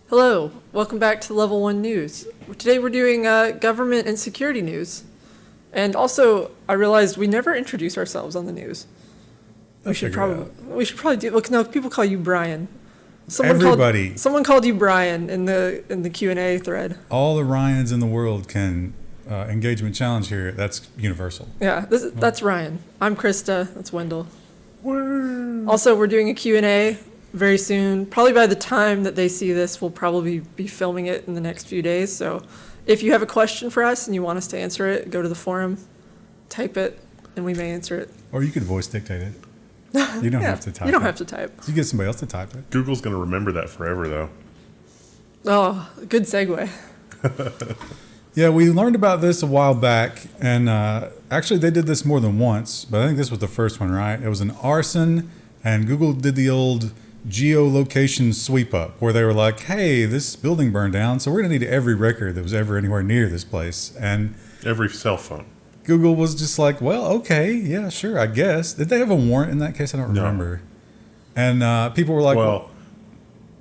Hello, welcome back to Level 1 News. Today we're doing government and security news. And also, I realized we never introduce ourselves on the news. We should probably do. Look, no, people call you Brian. Someone called you Brian in the Q&A thread. All the Ryans in the world can engagement challenge here. That's universal. Yeah, that's Ryan. I'm Krista. That's Wendell. Also, we're doing a Q&A very soon. Probably by the time that they see this, we'll probably be filming it in the next few days. So if you have a question for us and you want us to answer it, go to the forum, type it, and we may answer it. Or you could voice dictate it. You don't have to type it. You don't have to type. You get somebody else to type it. Google's going to remember that forever, though. Oh, good segue. Yeah, we learned about this a while back, and actually they did this more than once, but I think this was the first one, right? It was an arson, and Google did the old geolocation sweep up where they were like, hey, this building burned down, so we're going to need every record that was ever anywhere near this place. And every cell phone. Google was just like, well, okay, yeah, sure, I guess. Did they have a warrant in that case? I don't remember. And people were like, well,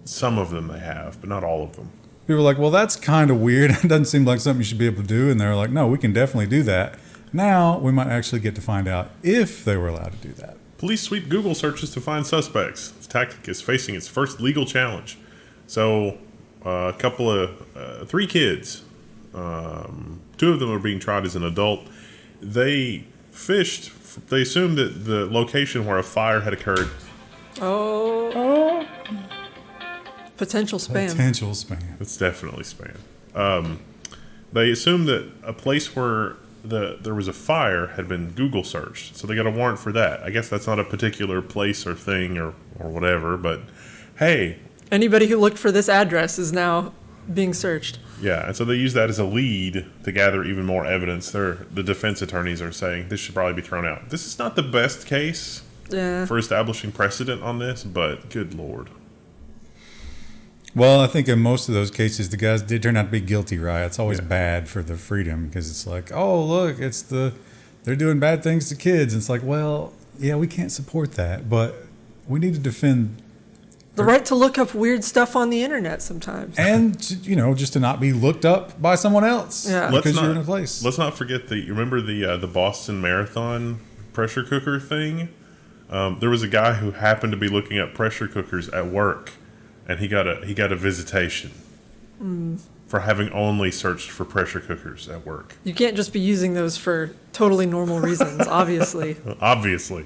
some of them they have, but not all of them. People were like, well, that's kind of weird. It doesn't seem like something you should be able to do. And they were like, no, we can definitely do that. Now we might actually get to find out if they were allowed to do that. Police sweep Google searches to find suspects. This tactic is facing its first legal challenge. So three kids, two of them are being tried as an adult. They assumed that the location where a fire had occurred. Oh. Potential spam. It's definitely spam. They assumed that a place where there was a fire had been Google searched, so they got a warrant for that. I guess that's not a particular place or thing or whatever, but hey. Anybody who looked for this address is now being searched. Yeah, and so they use that as a lead to gather even more evidence. The defense attorneys are saying this should probably be thrown out. This is not the best case for establishing precedent on this, but good Lord. Well, I think in most of those cases, the guys did turn out to be guilty, right? It's always bad for the freedom because it's like, oh, look, they're doing bad things to kids. And it's like, well, yeah, we can't support that, but we need to defend the right to look up weird stuff on the internet sometimes. And, just to not be looked up by someone else because you're in a place. Let's not forget you remember the Boston Marathon pressure cooker thing? There was a guy who happened to be looking up pressure cookers at work. And he got a visitation for having only searched for pressure cookers at work. You can't just be using those for totally normal reasons, obviously. Obviously.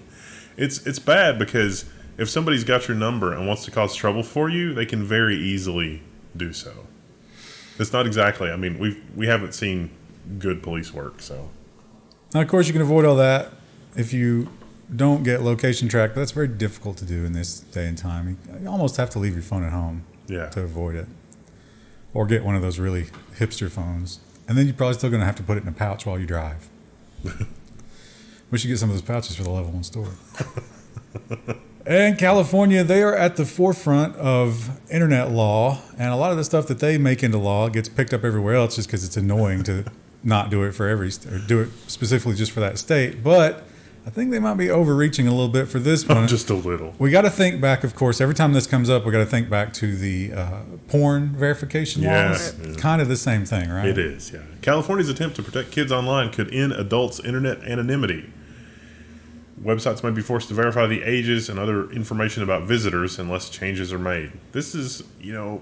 It's bad because if somebody's got your number and wants to cause trouble for you, they can very easily do so. It's not exactly, we haven't seen good police work, so. Now, of course, you can avoid all that if you don't get location tracked, but that's very difficult to do in this day and time. You almost have to leave your phone at home to avoid it. Or get one of those really hipster phones. And then you're probably still going to have to put it in a pouch while you drive. We should get some of those pouches for the Level 1 store. And California, they are at the forefront of internet law. And a lot of the stuff that they make into law gets picked up everywhere else just because it's annoying to not do it for or do it specifically just for that state. But I think they might be overreaching a little bit for this one. Just a little. We got to think back, of course. Every time this comes up, we got to think back to the porn verification laws. Yeah. Kind of the same thing, right? It is, yeah. California's attempt to protect kids online could end adults' internet anonymity. Websites may be forced to verify the ages and other information about visitors unless changes are made. This is,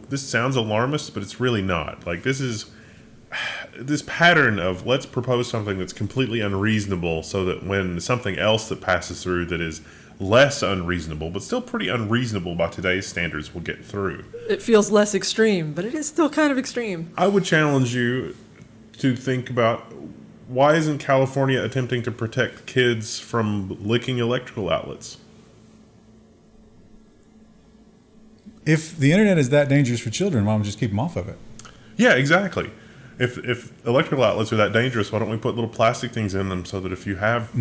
this sounds alarmist, but it's really not. Like, this pattern of let's propose something that's completely unreasonable so that when something else that passes through that is less unreasonable, but still pretty unreasonable by today's standards, will get through. It feels less extreme, but it is still kind of extreme. I would challenge you to think about why isn't California attempting to protect kids from licking electrical outlets? If the internet is that dangerous for children, why don't we just keep them off of it? Yeah, exactly. If electrical outlets are that dangerous, why don't we put little plastic things in them so that if you have...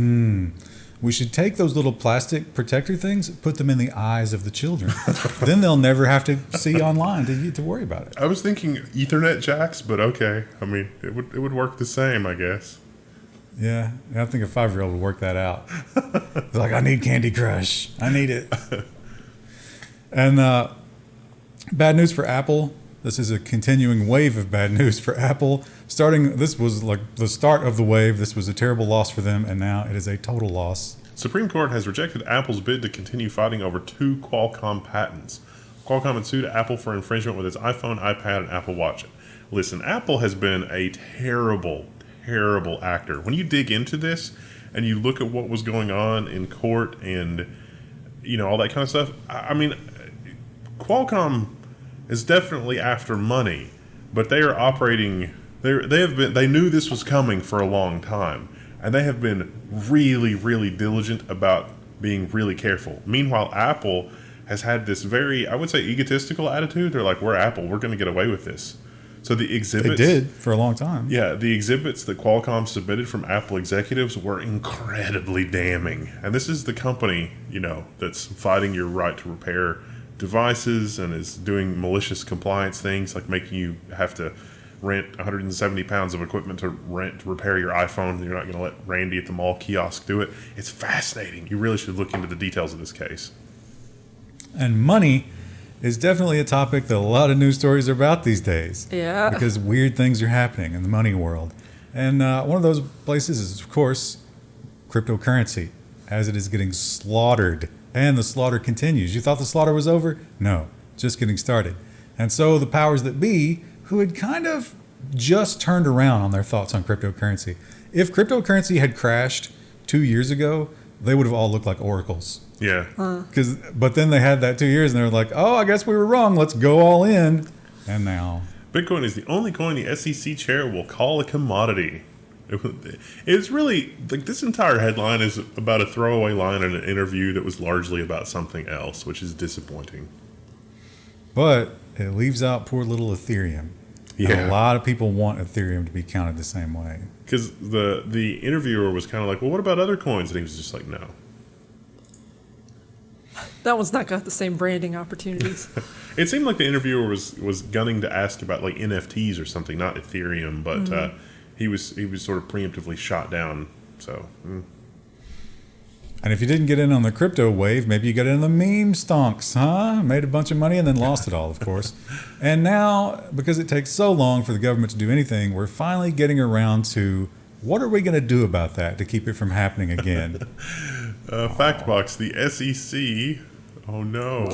We should take those little plastic protector things, put them in the eyes of the children. Then they'll never have to see online to worry about it. I was thinking Ethernet jacks, but okay. It would work the same, I guess. Yeah, I think a 5-year-old would work that out. It's like, I need Candy Crush. I need it. And bad news for Apple. This is a continuing wave of bad news for Apple. This was like the start of the wave. This was a terrible loss for them, and now it is a total loss. Supreme Court has rejected Apple's bid to continue fighting over 2 Qualcomm patents. Qualcomm had sued Apple for infringement with its iPhone, iPad, and Apple Watch. Listen, Apple has been a terrible, terrible actor. When you dig into this and you look at what was going on in court and, all that kind of stuff, I mean, Qualcomm is definitely after money, but they are operating, they knew this was coming for a long time, and they have been really, really diligent about being really careful. Meanwhile, Apple has had this very, I would say, egotistical attitude. They're like, we're Apple, we're going to get away with this. So the exhibits... They did for a long time. Yeah, the exhibits that Qualcomm submitted from Apple executives were incredibly damning. And this is the company, that's fighting your right to repair devices and is doing malicious compliance things, like making you have to rent 170 pounds of equipment to repair your iPhone. You're not going to let Randy at the mall kiosk do it. It's fascinating. You really should look into the details of this case. And money is definitely a topic that a lot of news stories are about these days. Yeah. Because weird things are happening in the money world. And one of those places is, of course, cryptocurrency, as it is getting slaughtered. And the slaughter continues. You thought the slaughter was over? No, just getting started. And so the powers that be, who had kind of just turned around on their thoughts on cryptocurrency. If cryptocurrency had crashed 2 years ago, they would have all looked like oracles. Yeah. But then they had that 2 years, and they were like, oh, I guess we were wrong. Let's go all in. And now... Bitcoin is the only coin the SEC chair will call a commodity. It's really... like, this entire headline is about a throwaway line in an interview that was largely about something else, which is disappointing. But it leaves out poor little Ethereum. Yeah. And a lot of people want Ethereum to be counted the same way. Because the interviewer was kind of like, well, what about other coins? And he was just like, no. That one's not got the same branding opportunities. It seemed like the interviewer was gunning to ask about like NFTs or something, not Ethereum, but he was sort of preemptively shot down. So, And if you didn't get in on the crypto wave, maybe you got in on the meme stonks, huh? Made a bunch of money and then lost it all, of course. And now, because it takes so long for the government to do anything, we're finally getting around to what are we going to do about that to keep it from happening again? Factbox, the SEC. Oh no!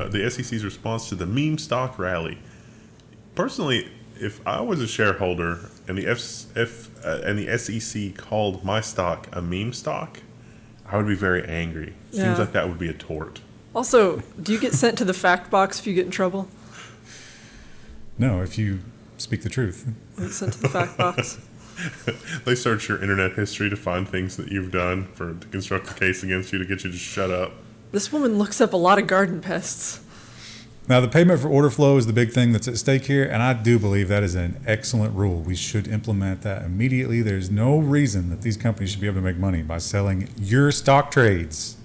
The SEC's response to the meme stock rally. Personally, if I was a shareholder and the SEC called my stock a meme stock, I would be very angry. Yeah. Seems like that would be a tort. Also, do you get sent to the fact box if you get in trouble? No, if you speak the truth. You get sent to the fact box. They search your internet history to find things that you've done to construct a case against you to get you to shut up. This woman looks up a lot of garden pests. Now, the payment for order flow is the big thing that's at stake here, and I do believe that is an excellent rule. We should implement that immediately. There's no reason that these companies should be able to make money by selling your stock trades,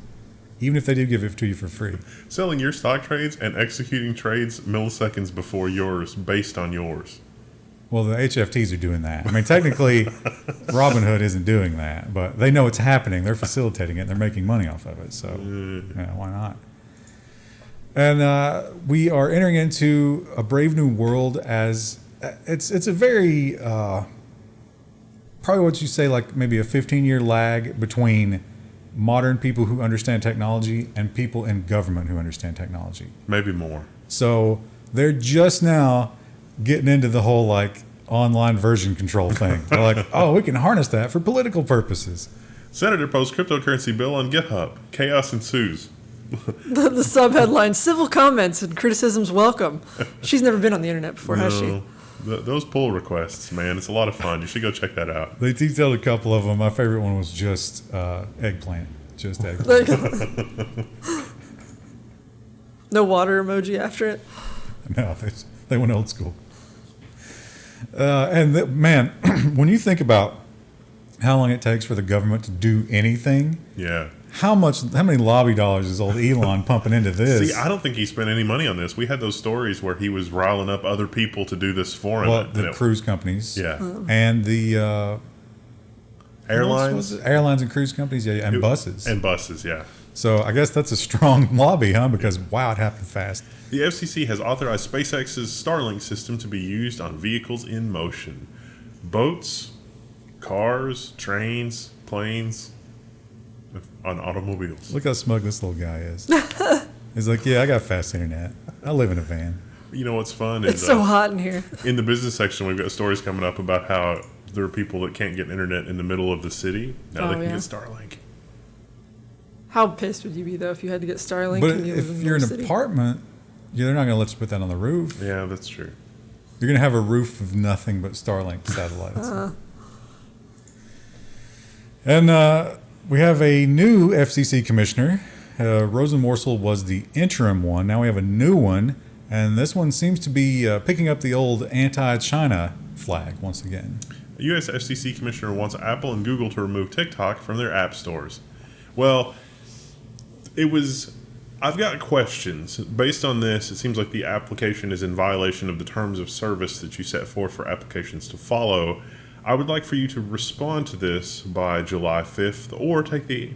even if they do give it to you for free. Selling your stock trades and executing trades milliseconds before yours based on yours. Well, the HFTs are doing that. I mean, technically, Robinhood isn't doing that, but they know it's happening. They're facilitating it. And they're making money off of it. So, yeah, why not? And we are entering into a brave new world as it's a very, probably what you say, like maybe a 15-year lag between modern people who understand technology and people in government who understand technology. Maybe more. So they're just now getting into the whole like online version control thing. They're like, oh, we can harness that for political purposes. Senator posts cryptocurrency bill on GitHub. Chaos ensues. The sub-headline, civil comments and criticisms welcome. She's never been on the internet before, has she? Those pull requests, man, it's a lot of fun. You should go check that out. They detailed a couple of them. My favorite one was just eggplant. Just eggplant. No water emoji after it? No, they went old school. Man, when you think about how long it takes for the government to do anything, yeah, how many lobby dollars is old Elon pumping into this? See, I don't think he spent any money on this. We had those stories where he was riling up other people to do this for him. Well, the cruise companies, yeah, and the airlines and cruise companies, yeah, and buses, yeah. So I guess that's a strong lobby, huh? Because, wow, it happened fast. The FCC has authorized SpaceX's Starlink system to be used on vehicles in motion. Boats, cars, trains, planes, on automobiles. Look how smug this little guy is. He's like, yeah, I got fast internet. I live in a van. You know what's fun? It's so hot in here. In the business section, we've got stories coming up about how there are people that can't get internet in the middle of the city. Now they can get Starlink. How pissed would you be, though, if you had to get Starlink? But and you if live in you're in the an city? apartment, they're not going to let you put that on the roof. Yeah, that's true. You're going to have a roof of nothing but Starlink satellites. And we have a new FCC commissioner. Rosenworcel was the interim one. Now we have a new one. And this one seems to be picking up the old anti-China flag once again. A U.S. FCC commissioner wants Apple and Google to remove TikTok from their app stores. Well, I've got questions. Based on this, it seems like the application is in violation of the terms of service that you set forth for applications to follow. I would like for you to respond to this by July 5th or take the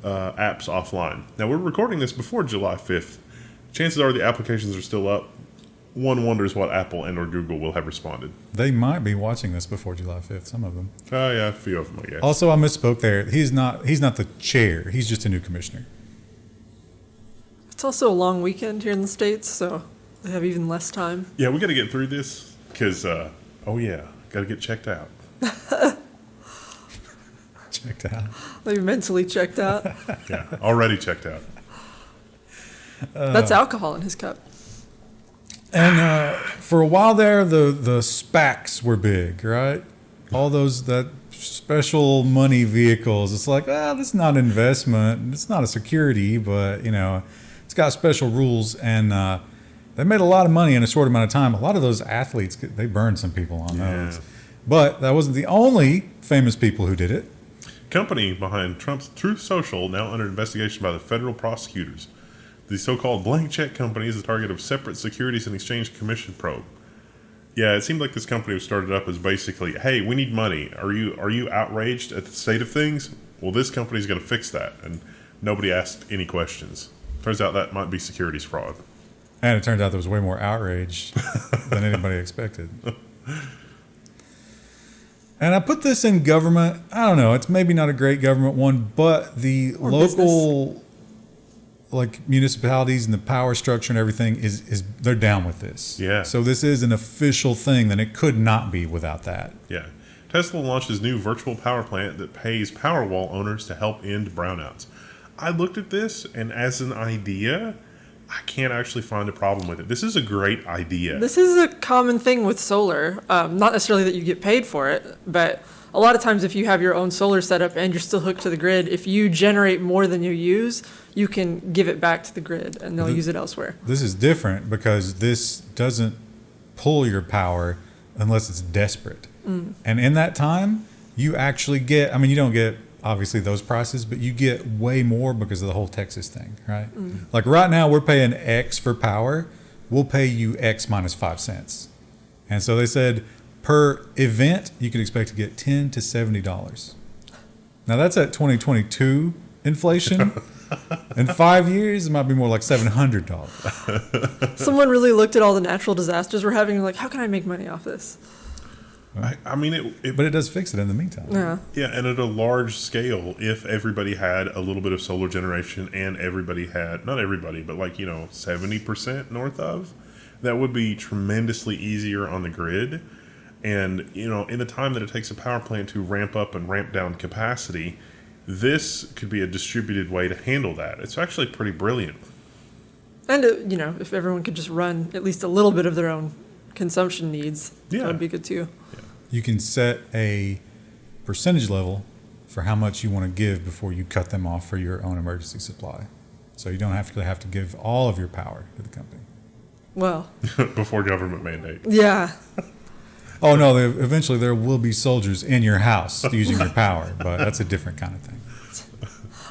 apps offline. Now, we're recording this before July 5th. Chances are the applications are still up. One wonders what Apple and or Google will have responded. They might be watching this before July 5th, some of them. Oh, yeah, a few of them, I guess. Also, I misspoke there. He's not the chair. He's just a new commissioner. It's also a long weekend here in the States, so they have even less time. Yeah, we got to get through this because, got to get checked out. Checked out. They're mentally checked out. Yeah, already checked out. That's alcohol in his cup. And for a while there, the SPACs were big, right? All that special money vehicles. It's like, this is not an investment. It's not a security, but, it's got special rules. And they made a lot of money in a short amount of time. A lot of those athletes, they burned some people on those. But that wasn't the only famous people who did it. Company behind Trump's Truth Social now under investigation by the federal prosecutors. The so-called blank check company is the target of separate Securities and Exchange Commission probe. Yeah, it seemed like this company was started up as basically, hey, we need money. Are you outraged at the state of things? Well, this company's going to fix that. And nobody asked any questions. Turns out that might be securities fraud. And it turned out there was way more outrage than anybody expected. And I put this in government. I don't know. It's maybe not a great government one, but the Or local municipalities and the power structure and everything is they're down with this. Yeah. So this is an official thing, and it could not be without that. Yeah. Tesla launches new virtual power plant that pays Powerwall owners to help end brownouts. I looked at this, and as an idea, I can't actually find a problem with it. This is a great idea. This is a common thing with solar. Not necessarily that you get paid for it, but a lot of times if you have your own solar setup and you're still hooked to the grid, if you generate more than you use, you can give it back to the grid and they'll use it elsewhere. This is different because this doesn't pull your power unless it's desperate. And in that time, you actually get, you don't get obviously those prices, but you get way more because of the whole Texas thing, right? Like right now we're paying X for power. We'll pay you X minus 5 cents. And so they said per event, you can expect to get $10 to $70. Now that's at 2022 inflation. In 5 years, it might be more like $700. Someone really looked at all the natural disasters we're having and like, how can I make money off this? But it does fix it in the meantime. Yeah. Yeah, and at a large scale, if everybody had a little bit of solar generation and everybody had, not everybody, but 70% north of, that would be tremendously easier on the grid. And, in the time that it takes a power plant to ramp up and ramp down capacity, this could be a distributed way to handle that. It's actually pretty brilliant. And, if everyone could just run at least a little bit of their own consumption needs, that would be good too. You can set a percentage level for how much you want to give before you cut them off for your own emergency supply. So you don't have to give all of your power to the company. Well. Before government mandate. Yeah. Oh, no, eventually there will be soldiers in your house using your power, but that's a different kind of thing.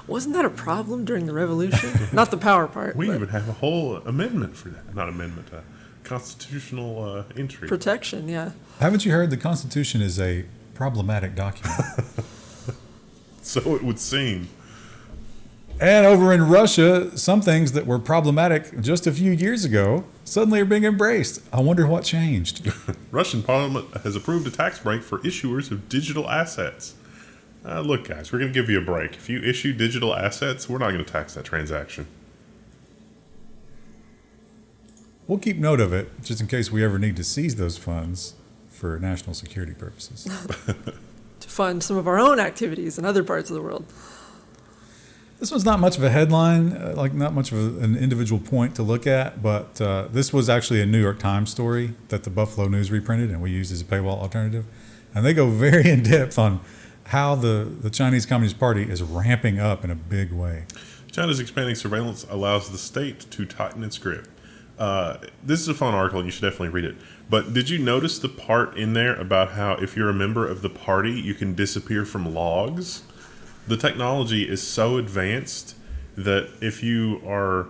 Wasn't that a problem during the revolution? Not the power part. We even have a whole amendment for that. Not amendment, constitutional entry. Protection, yeah. Haven't you heard the Constitution is a problematic document? So it would seem. And over in Russia, some things that were problematic just a few years ago suddenly are being embraced. I wonder what changed. Russian parliament has approved a tax break for issuers of digital assets. Look, guys, we're going to give you a break. If you issue digital assets, we're not going to tax that transaction. We'll keep note of it just in case we ever need to seize those funds for national security purposes. To fund some of our own activities in other parts of the world. This one's not much of a headline, not much of an individual point to look at, but this was actually a New York Times story that the Buffalo News reprinted and we used as a paywall alternative. And they go very in depth on how the Chinese Communist Party is ramping up in a big way. China's expanding surveillance allows the state to tighten its grip. This is a fun article and you should definitely read it. But did you notice the part in there about how if you're a member of the party, you can disappear from logs? The technology is so advanced that if you are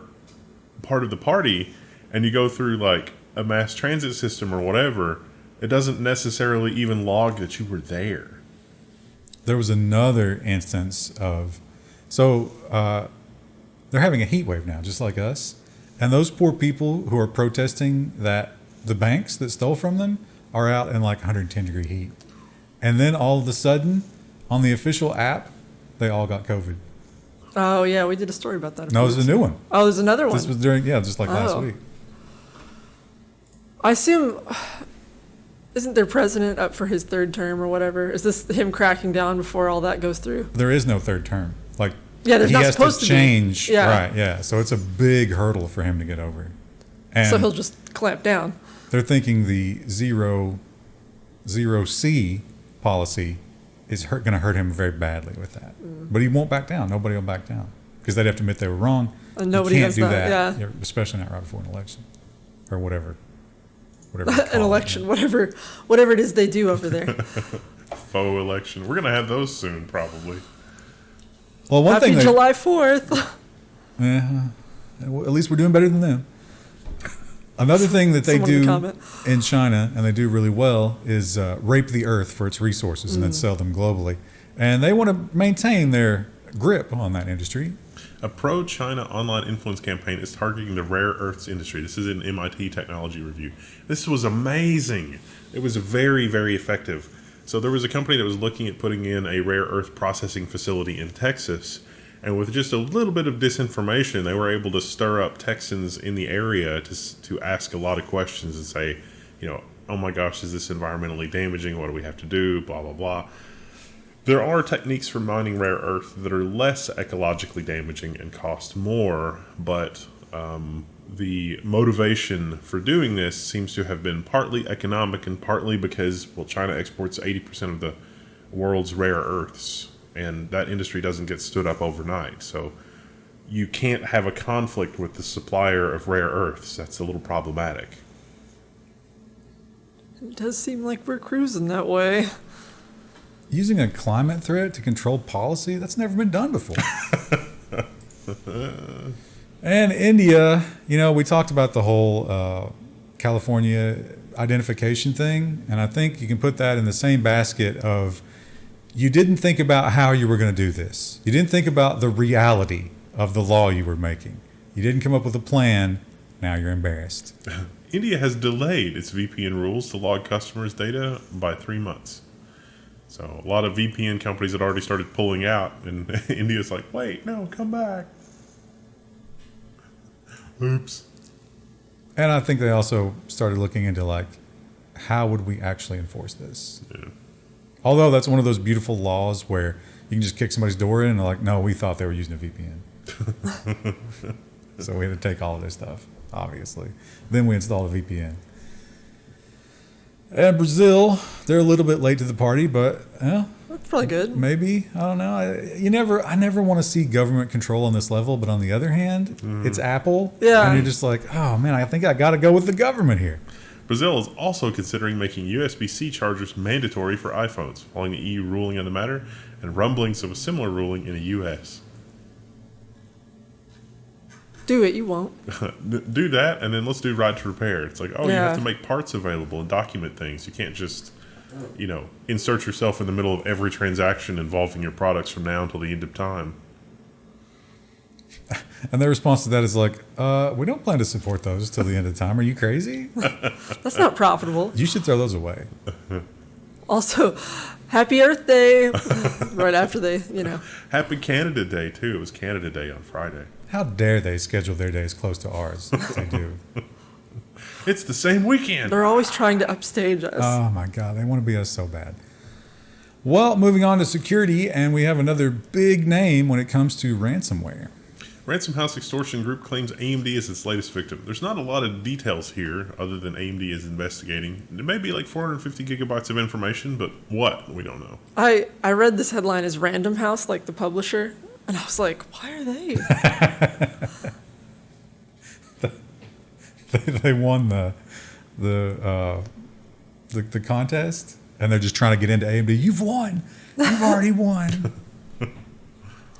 part of the party and you go through like a mass transit system or whatever, it doesn't necessarily even log that you were there. There was another instance of, they're having a heat wave now, just like us. And those poor people who are protesting that the banks that stole from them are out in like 110-degree heat. And then all of a sudden, on the official app, they all got COVID. Oh, yeah, we did a story about that. No, there's a new one. Oh, there's another one. This was during, just like last week. I assume, isn't their president up for his third term or whatever? Is this him cracking down before all that goes through? There is no third term. There's he not has supposed to to change. be. Yeah. Right, yeah. So it's a big hurdle for him to get over. And so he'll just clamp down. They're thinking the zero C policy is going to hurt him very badly with that. But he won't back down. Nobody will back down because they'd have to admit they were wrong. And nobody you can't does do that. Yeah, especially not right before an election or whatever. An election, whatever it is they do over there. Faux election. We're going to have those soon, probably. Well, Happy July 4th. Yeah, at least we're doing better than them. Another thing that they do in China, and they do really well, is rape the earth for its resources and then sell them globally. And they want to maintain their grip on that industry. A pro-China online influence campaign is targeting the rare earths industry. This is an MIT technology review. This was amazing. It was very, very effective. So there was a company that was looking at putting in a rare earth processing facility in Texas. And with just a little bit of disinformation, they were able to stir up Texans in the area to ask a lot of questions and say, oh my gosh, is this environmentally damaging? What do we have to do? Blah, blah, blah. There are techniques for mining rare earth that are less ecologically damaging and cost more, but the motivation for doing this seems to have been partly economic and partly because, China exports 80% of the world's rare earths. And that industry doesn't get stood up overnight. So you can't have a conflict with the supplier of rare earths. That's a little problematic. It does seem like we're cruising that way. Using a climate threat to control policy, that's never been done before. And India, we talked about the whole California identification thing. And I think you can put that in the same basket of you didn't think about how you were going to do this. You didn't think about the reality of the law you were making. You didn't come up with a plan. Now you're embarrassed. India has delayed its VPN rules to log customers' data by 3 months. So a lot of VPN companies had already started pulling out, and India's like, wait, no, come back. Oops. And I think they also started looking into how would we actually enforce this? Yeah. Although that's one of those beautiful laws where you can just kick somebody's door in and they're like, no, we thought they were using a VPN. So we had to take all of their stuff, obviously. Then we installed a VPN. And Brazil, they're a little bit late to the party, but that's probably good. Maybe. I don't know. I never want to see government control on this level, but on the other hand, it's Apple. Yeah. And you're just like, oh man, I think I got to go with the government here. Brazil is also considering making USB-C chargers mandatory for iPhones, following the EU ruling on the matter and rumblings of a similar ruling in the US. Do it, you won't. Do that, and then let's do right to repair. It's like, you have to make parts available and document things. You can't just, insert yourself in the middle of every transaction involving your products from now until the end of time. And their response to that is like, we don't plan to support those till the end of time. Are you crazy? That's not profitable. You should throw those away. Also, happy Earth Day, right after they, Happy Canada Day, too. It was Canada Day on Friday. How dare they schedule their days close to ours? They do. It's the same weekend. They're always trying to upstage us. Oh, my God. They want to be us so bad. Well, moving on to security, and we have another big name when it comes to ransomware. RansomHouse extortion group claims AMD is its latest victim. There's not a lot of details here other than AMD is investigating. It may be like 450 gigabytes of information, but what? We don't know. I read this headline as RansomHouse, like the publisher, and I was like, why are they? They won the contest, and they're just trying to get into AMD. You've won. You've already won.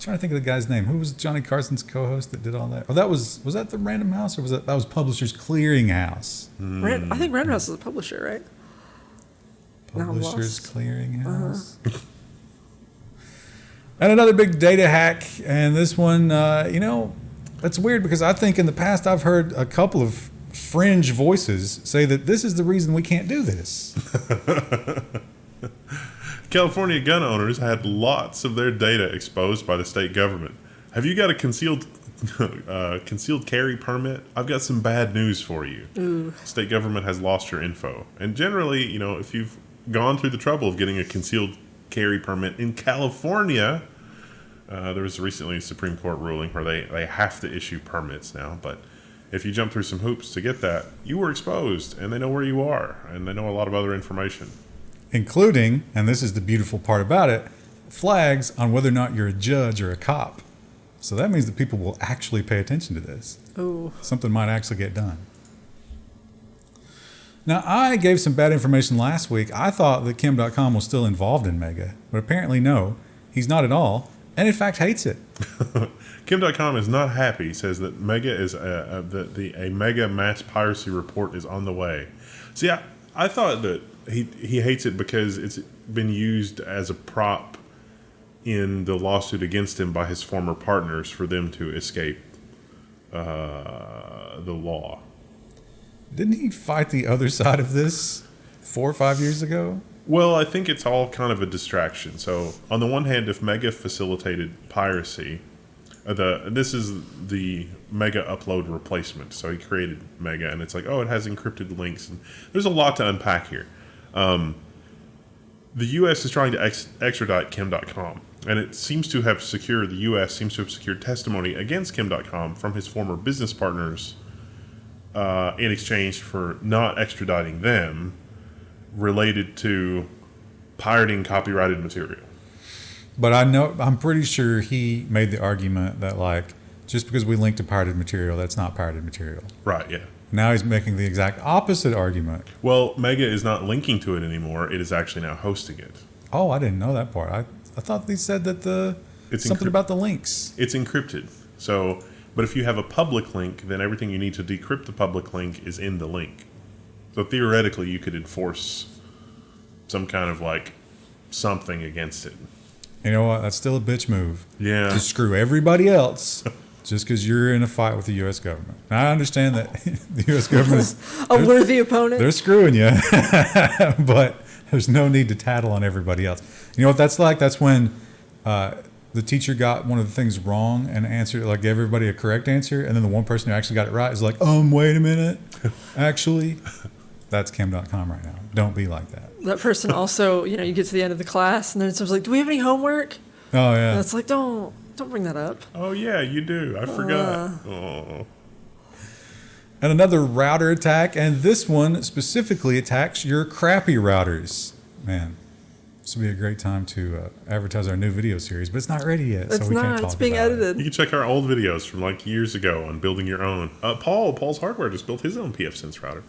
Trying to think of the guy's name. Who was Johnny Carson's co-host that did all that? Oh, was that the Random House, or was that was Publishers Clearinghouse? I think Random House is a publisher, right? Publishers Clearinghouse. And another big data hack, and this one, that's weird because I think in the past I've heard a couple of fringe voices say that this is the reason we can't do this. California gun owners had lots of their data exposed by the state government. Have you got a concealed carry permit? I've got some bad news for you. Ooh. State government has lost your info. And generally, if you've gone through the trouble of getting a concealed carry permit in California, there was recently a Supreme Court ruling where they have to issue permits now. But if you jump through some hoops to get that, you were exposed, and they know where you are, and they know a lot of other information. Including, and this is the beautiful part about it, flags on whether or not you're a judge or a cop. So that means that people will actually pay attention to this. Ooh. Something might actually get done. Now, I gave some bad information last week. I thought that Kim.com was still involved in Mega, but apparently no, he's not at all, and in fact hates it. Kim.com is not happy. He says that Mega is a Mega mass piracy report is on the way. See, I thought that he hates it because it's been used as a prop in the lawsuit against him by his former partners for them to escape the law. Didn't he fight the other side of this 4 or 5 years ago? Well, I think it's all kind of a distraction. So, on the one hand, if Mega facilitated piracy, this is the Mega upload replacement. So he created Mega, and it's like, oh, it has encrypted links. And there's a lot to unpack here. The U.S. is trying to extradite Kim.com, and it seems to have secured, the U.S. seems to have secured testimony against Kim.com from his former business partners in exchange for not extraditing them related to pirating copyrighted material. But I'm pretty sure he made the argument that, like, just because we link to pirated material, that's not pirated material. Right, yeah. Now he's making the exact opposite argument. Well, Mega is not linking to it anymore. It is actually now hosting it. Oh, I didn't know that part. I thought they said that it's something about the links. It's encrypted. So, but if you have a public link, then everything you need to decrypt the public link is in the link. So theoretically, you could enforce some kind of like something against it. You know what? That's still a bitch move. Yeah. To screw everybody else just because you're in a fight with the U.S. government. Now, I understand that the U.S. government is a worthy opponent. They're screwing you, but there's no need to tattle on everybody else. You know what that's like? That's when the teacher got one of the things wrong and answered, like, gave everybody a correct answer, and then the one person who actually got it right is like, wait a minute, actually. That's Kim.com right now. Don't be like that. That person also, you get to the end of the class, and then it's like, do we have any homework? Oh, yeah. And it's like, don't bring that up. Oh, yeah, you do. I forgot. Oh. And another router attack, and this one specifically attacks your crappy routers. Man, this would be a great time to advertise our new video series, but it's not ready yet, so we can't talk It's being about edited. You can check our old videos from like years ago on building your own. Paul's Hardware just built his own pfSense router.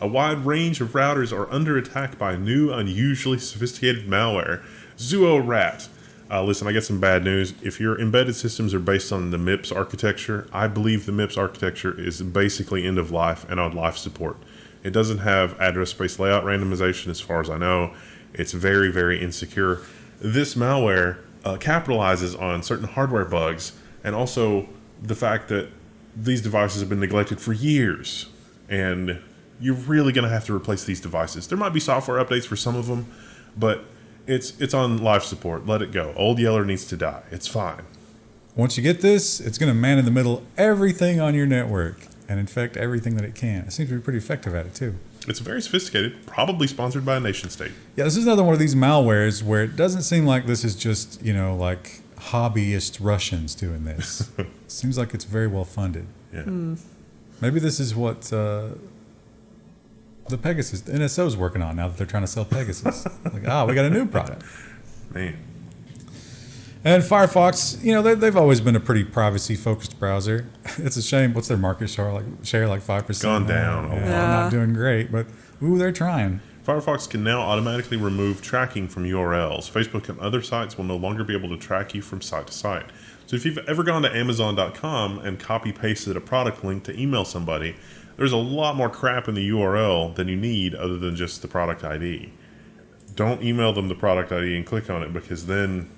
A wide range of routers are under attack by new, unusually sophisticated malware. ZuoRat. Listen, I got some bad news. If your embedded systems are based on the MIPS architecture, I believe the MIPS architecture is basically end of life and on life support. It doesn't have address space layout randomization as far as I know. It's very, very insecure. This malware capitalizes on certain hardware bugs and also the fact that these devices have been neglected for years, and you're really going to have to replace these devices. There might be software updates for some of them, but it's on life support. Let it go. Old Yeller needs to die. It's fine. Once you get this, it's going to man in the middle everything on your network and infect everything that it can. It seems to be pretty effective at it, too. It's very sophisticated, probably sponsored by a nation state. Yeah, this is another one of these malwares where it doesn't seem like this is just, like hobbyist Russians doing this. It seems like it's very well funded. Yeah. Maybe this is what the Pegasus, the NSO is working on now that they're trying to sell Pegasus. We got a new product. Man. And Firefox, they've always been a pretty privacy-focused browser. It's a shame. What's their market share? Like 5%? Gone down. Yeah, not doing great, but they're trying. Firefox can now automatically remove tracking from URLs. Facebook and other sites will no longer be able to track you from site to site. So if you've ever gone to Amazon.com and copy-pasted a product link to email somebody, there's a lot more crap in the URL than you need other than just the product ID. Don't email them the product ID and click on it, because then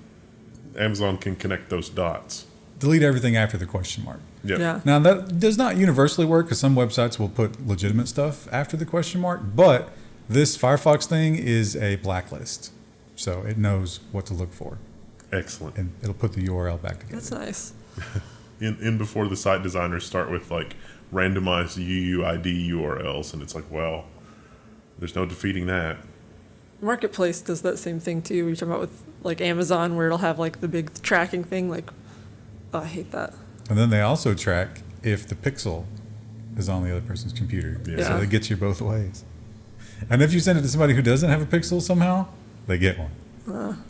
Amazon can connect those dots. Delete everything after the question mark. Yep. Yeah. Now, that does not universally work, because some websites will put legitimate stuff after the question mark, but this Firefox thing is a blacklist, so it knows what to look for. Excellent. And it'll put the URL back together. That's nice. In before the site designers start with like randomized UUID URLs, and it's like, well, there's no defeating that. Marketplace does that same thing too. You're talking about with like Amazon, where it'll have like the big tracking thing. Like, I hate that. And then they also track if the pixel is on the other person's computer. Yeah. So they get you both ways. And if you send it to somebody who doesn't have a pixel somehow, they get one.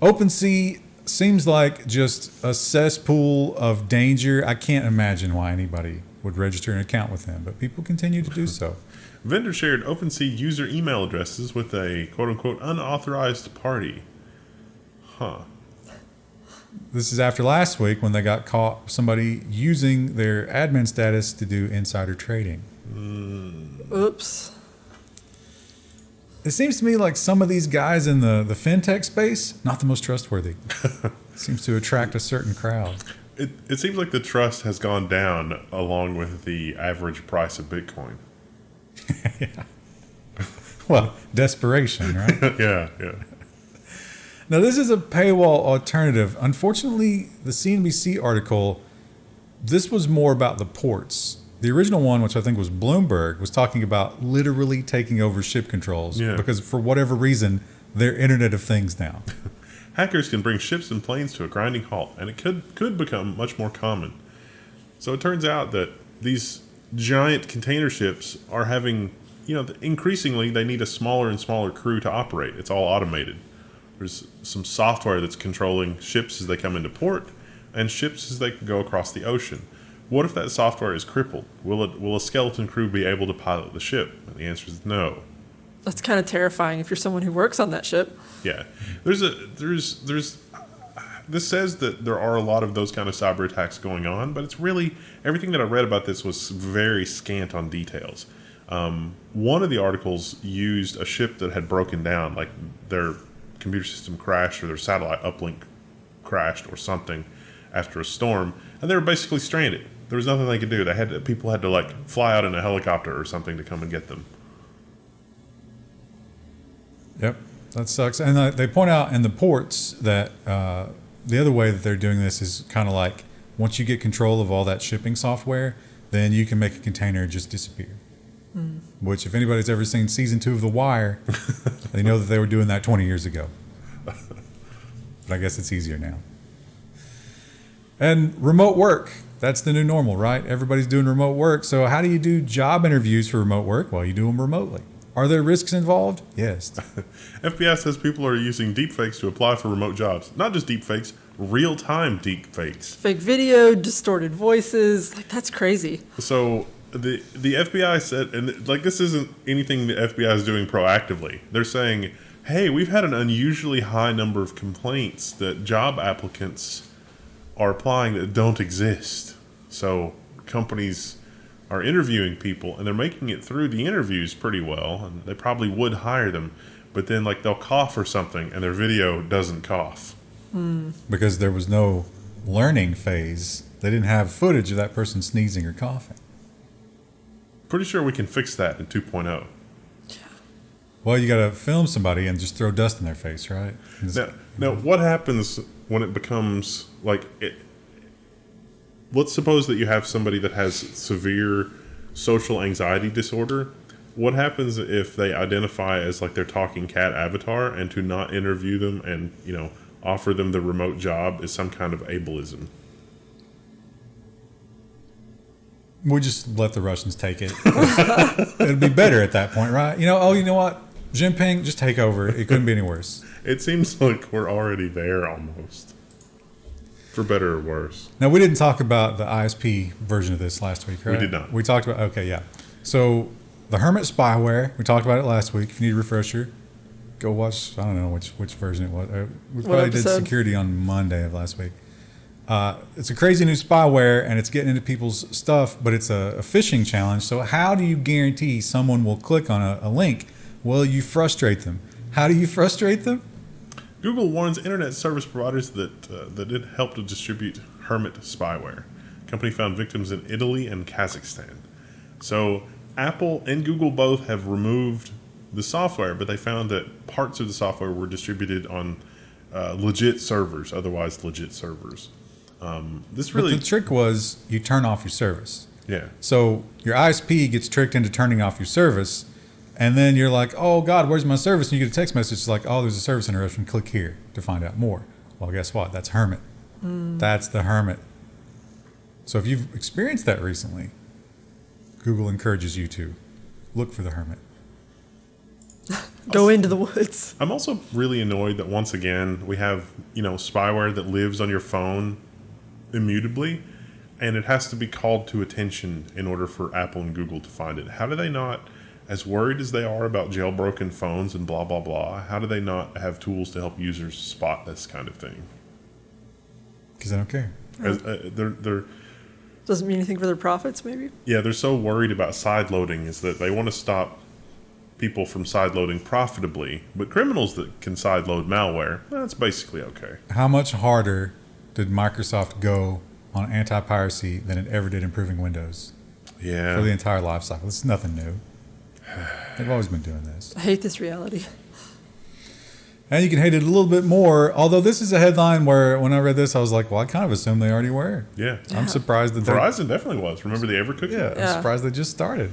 OpenSea seems like just a cesspool of danger. I can't imagine why anybody would register an account with them, but people continue to do so. Vendor shared OpenSea user email addresses with a quote-unquote unauthorized party. Huh. This is after last week when they got caught somebody using their admin status to do insider trading. Oops. It seems to me like some of these guys in the fintech space, not the most trustworthy. Seems to attract a certain crowd. It seems like the trust has gone down along with the average price of Bitcoin. Yeah. Well, desperation, right? Yeah. Now, this is a paywall alternative. Unfortunately, the CNBC article, this was more about the ports. The original one, which I think was Bloomberg, was talking about literally taking over ship controls because for whatever reason, they're Internet of Things now. Hackers can bring ships and planes to a grinding halt, and it could become much more common. So it turns out that these giant container ships are having, increasingly they need a smaller and smaller crew to operate. It's all automated. There's some software that's controlling ships as they come into port and ships as they can go across the ocean. What if that software is crippled? Will a skeleton crew be able to pilot the ship? And the answer is no. That's kind of terrifying if you're someone who works on that ship. Yeah. This says that there are a lot of those kind of cyber attacks going on, but it's really, everything that I read about this was very scant on details. One of the articles used a ship that had broken down, like their computer system crashed or their satellite uplink crashed or something after a storm, and they were basically stranded. There was nothing they could do. People had to like fly out in a helicopter or something to come and get them. Yep, that sucks. And they point out in the ports that the other way that they're doing this is kind of like once you get control of all that shipping software, then you can make a container just disappear. Which, if anybody's ever seen season 2 of The Wire, they know that they were doing that 20 years ago. But I guess it's easier now. And remote work. That's the new normal, right? Everybody's doing remote work. So how do you do job interviews for remote work? Well, you do them remotely. Are there risks involved? Yes. FBI says people are using deepfakes to apply for remote jobs. Not just deepfakes, real-time deepfakes. Fake video, distorted voices. Like, that's crazy. So the FBI said, and like this isn't anything the FBI is doing proactively. They're saying, hey, we've had an unusually high number of complaints that job applicants are applying that don't exist. So companies are interviewing people and they're making it through the interviews pretty well, and they probably would hire them, but then like they'll cough or something and their video doesn't cough. Because there was no learning phase. They didn't have footage of that person sneezing or coughing. Pretty sure we can fix that in 2.0. Well, you got to film somebody and just throw dust in their face, right? Now, what happens when it becomes like it? Let's suppose that you have somebody that has severe social anxiety disorder. What happens if they identify as like their talking cat avatar, and to not interview them and, you know, offer them the remote job is some kind of ableism? We just let the Russians take it. It'd be better at that point, right? You know what? Jinping, just take over. It couldn't be any worse. It seems like we're already there almost. For better or worse. Now, we didn't talk about the ISP version of this last week, right? We did not. We talked about, okay, yeah. So, the Hermit spyware, we talked about it last week. If you need a refresher, go watch, I don't know which version it was. We probably did security on Monday of last week. It's a crazy new spyware, and it's getting into people's stuff, but it's a phishing challenge. So how do you guarantee someone will click on a link? Well, you frustrate them. How do you frustrate them? Google warns internet service providers that it helped to distribute Hermit spyware. Company found victims in Italy and Kazakhstan. So Apple and Google both have removed the software, but they found that parts of the software were distributed on legit servers, otherwise legit servers. But the trick was you turn off your service. Yeah. So your ISP gets tricked into turning off your service, and then you're like, oh God, where's my service? And you get a text message like, oh, there's a service interruption. Click here to find out more. Well, guess what? That's Hermit. That's the Hermit. So if you've experienced that recently, Google encourages you to look for the Hermit. Go into the woods. I'm also really annoyed that once again we have, spyware that lives on your phone immutably, and it has to be called to attention in order for Apple and Google to find it. How do they not, as worried as they are about jailbroken phones and blah, blah, blah, how do they not have tools to help users spot this kind of thing? Because they don't care. They're doesn't mean anything for their profits, maybe? Yeah, they're so worried about side loading is that they want to stop people from side loading profitably, but criminals that can side load malware, that's basically okay. How much harder did Microsoft go on anti-piracy than it ever did improving Windows? Yeah. For the entire life cycle. This is nothing new. They've always been doing this. I hate this reality. And you can hate it a little bit more, although this is a headline where when I read this, I was like, well, I kind of assumed they already were. Yeah. I'm surprised that Verizon definitely was. Remember the Ever Cookie? Yeah, I'm surprised they just started.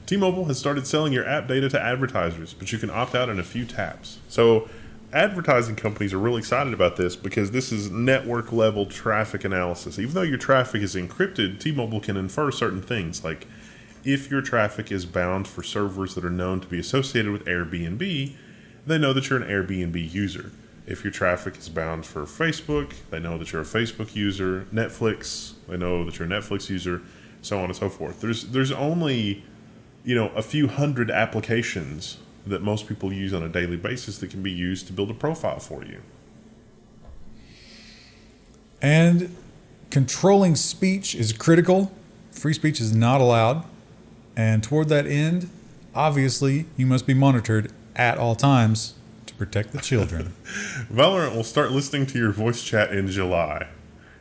T-Mobile has started selling your app data to advertisers, but you can opt out in a few taps. So advertising companies are really excited about this because this is network level traffic analysis. Even though your traffic is encrypted, T-Mobile can infer certain things, like if your traffic is bound for servers that are known to be associated with Airbnb, they know that you're an Airbnb user. If your traffic is bound for Facebook, they know that you're a Facebook user. Netflix, they know that you're a Netflix user, so on and so forth. There's only, a few hundred applications that most people use on a daily basis that can be used to build a profile for you. And controlling speech is critical. Free speech is not allowed. And toward that end, obviously, you must be monitored at all times to protect the children. Valorant will start listening to your voice chat in July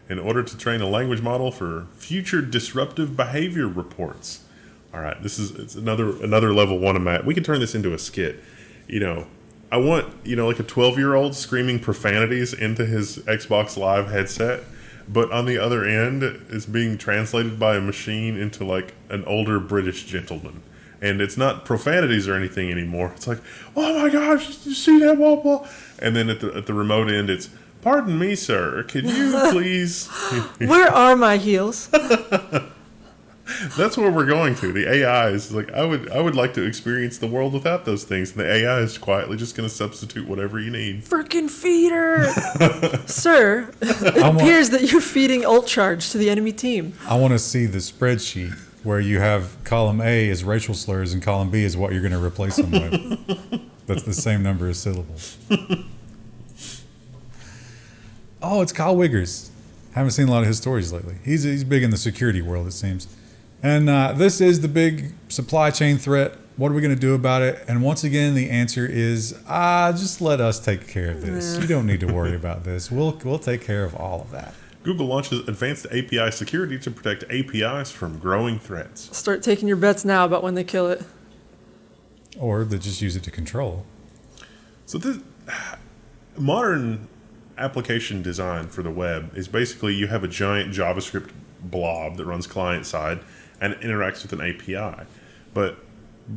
in order to train a language model for future disruptive behavior reports. All right, it's another level 1 of Matt. We can turn this into a skit. I want, like a 12-year-old screaming profanities into his Xbox Live headset, but on the other end, it's being translated by a machine into like an older British gentleman. And it's not profanities or anything anymore. It's like, oh my gosh, did you see that? Blah, blah. And then at the remote end, it's, pardon me, sir, could you please? Where are my heels? That's where we're going to. The AI is like, I would like to experience the world without those things. And the AI is quietly just going to substitute whatever you need. Frickin' feeder! Sir, it appears that you're feeding ult charge to the enemy team. I want to see the spreadsheet where you have column A is racial slurs and column B is what you're going to replace them with. That's the same number of syllables. Oh, it's Kyle Wiggers. Haven't seen a lot of his stories lately. He's big in the security world, it seems. And this is the big supply chain threat. What are we going to do about it? And once again, the answer is, just let us take care of this. You don't need to worry about this. We'll take care of all of that. Google launches advanced API security to protect APIs from growing threats. Start taking your bets now about when they kill it. Or they just use it to control. So this modern application design for the web is basically you have a giant JavaScript blob that runs client side and interacts with an API. But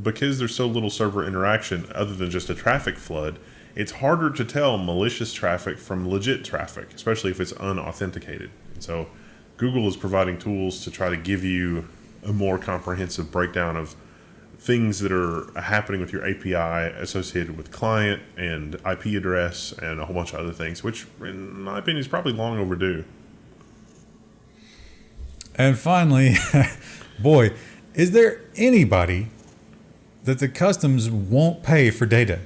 because there's so little server interaction other than just a traffic flood, it's harder to tell malicious traffic from legit traffic, especially if it's unauthenticated. And so Google is providing tools to try to give you a more comprehensive breakdown of things that are happening with your API associated with client and IP address and a whole bunch of other things, which in my opinion is probably long overdue. And finally, boy, is there anybody that the customs won't pay for data?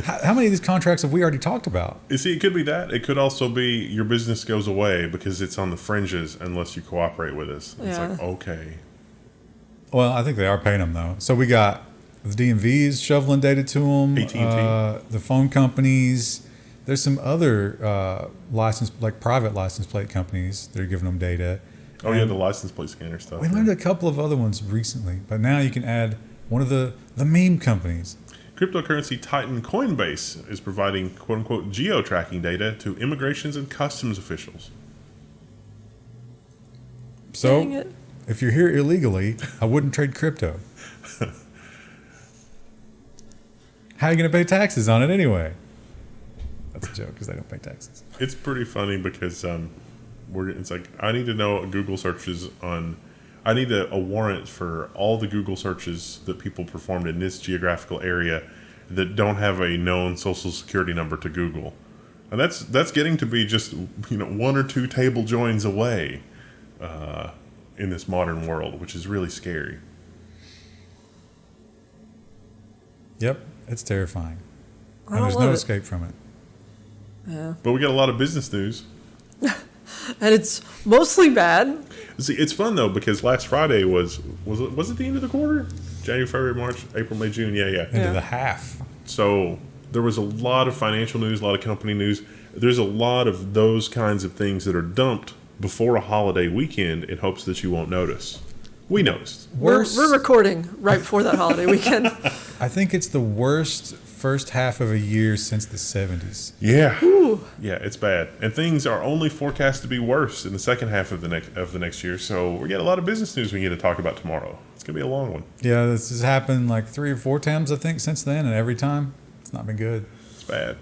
How many of these contracts have we already talked about? You see, it could be that. It could also be your business goes away because it's on the fringes unless you cooperate with us. It's like, okay. Well, I think they are paying them, though. So we got the DMVs shoveling data to them. AT&T. The phone companies. There's some other private license plate companies that are giving them data. Oh, yeah, the license plate scanner stuff. We learned a couple of other ones recently, but now you can add one of the meme companies. Cryptocurrency titan Coinbase is providing quote-unquote geo-tracking data to immigrations and customs officials. So, if you're here illegally, I wouldn't trade crypto. How are you going to pay taxes on it anyway? That's a joke because they don't pay taxes. It's pretty funny because it's like I need to know what Google searches on. I need a warrant for all the Google searches that people performed in this geographical area that don't have a known social security number to Google, and that's getting to be just one or two table joins away in this modern world, which is really scary. Yep, it's terrifying, and there's no escape from it. Yeah, but we got a lot of business news. And it's mostly bad. See, it's fun though because last Friday was it the end of the quarter? January, February, March, April, May, June. Yeah. End of the half. So there was a lot of financial news, a lot of company news. There's a lot of those kinds of things that are dumped before a holiday weekend in hopes that you won't notice. We noticed. We're recording right before that holiday weekend. I think it's the worst first half of a year since the 70s. Yeah. Ooh. Yeah, it's bad. And things are only forecast to be worse in the second half of the next year. So we got a lot of business news we get to talk about tomorrow. It's going to be a long one. Yeah, this has happened like 3 or 4 times, I think, since then. And every time, it's not been good. It's bad.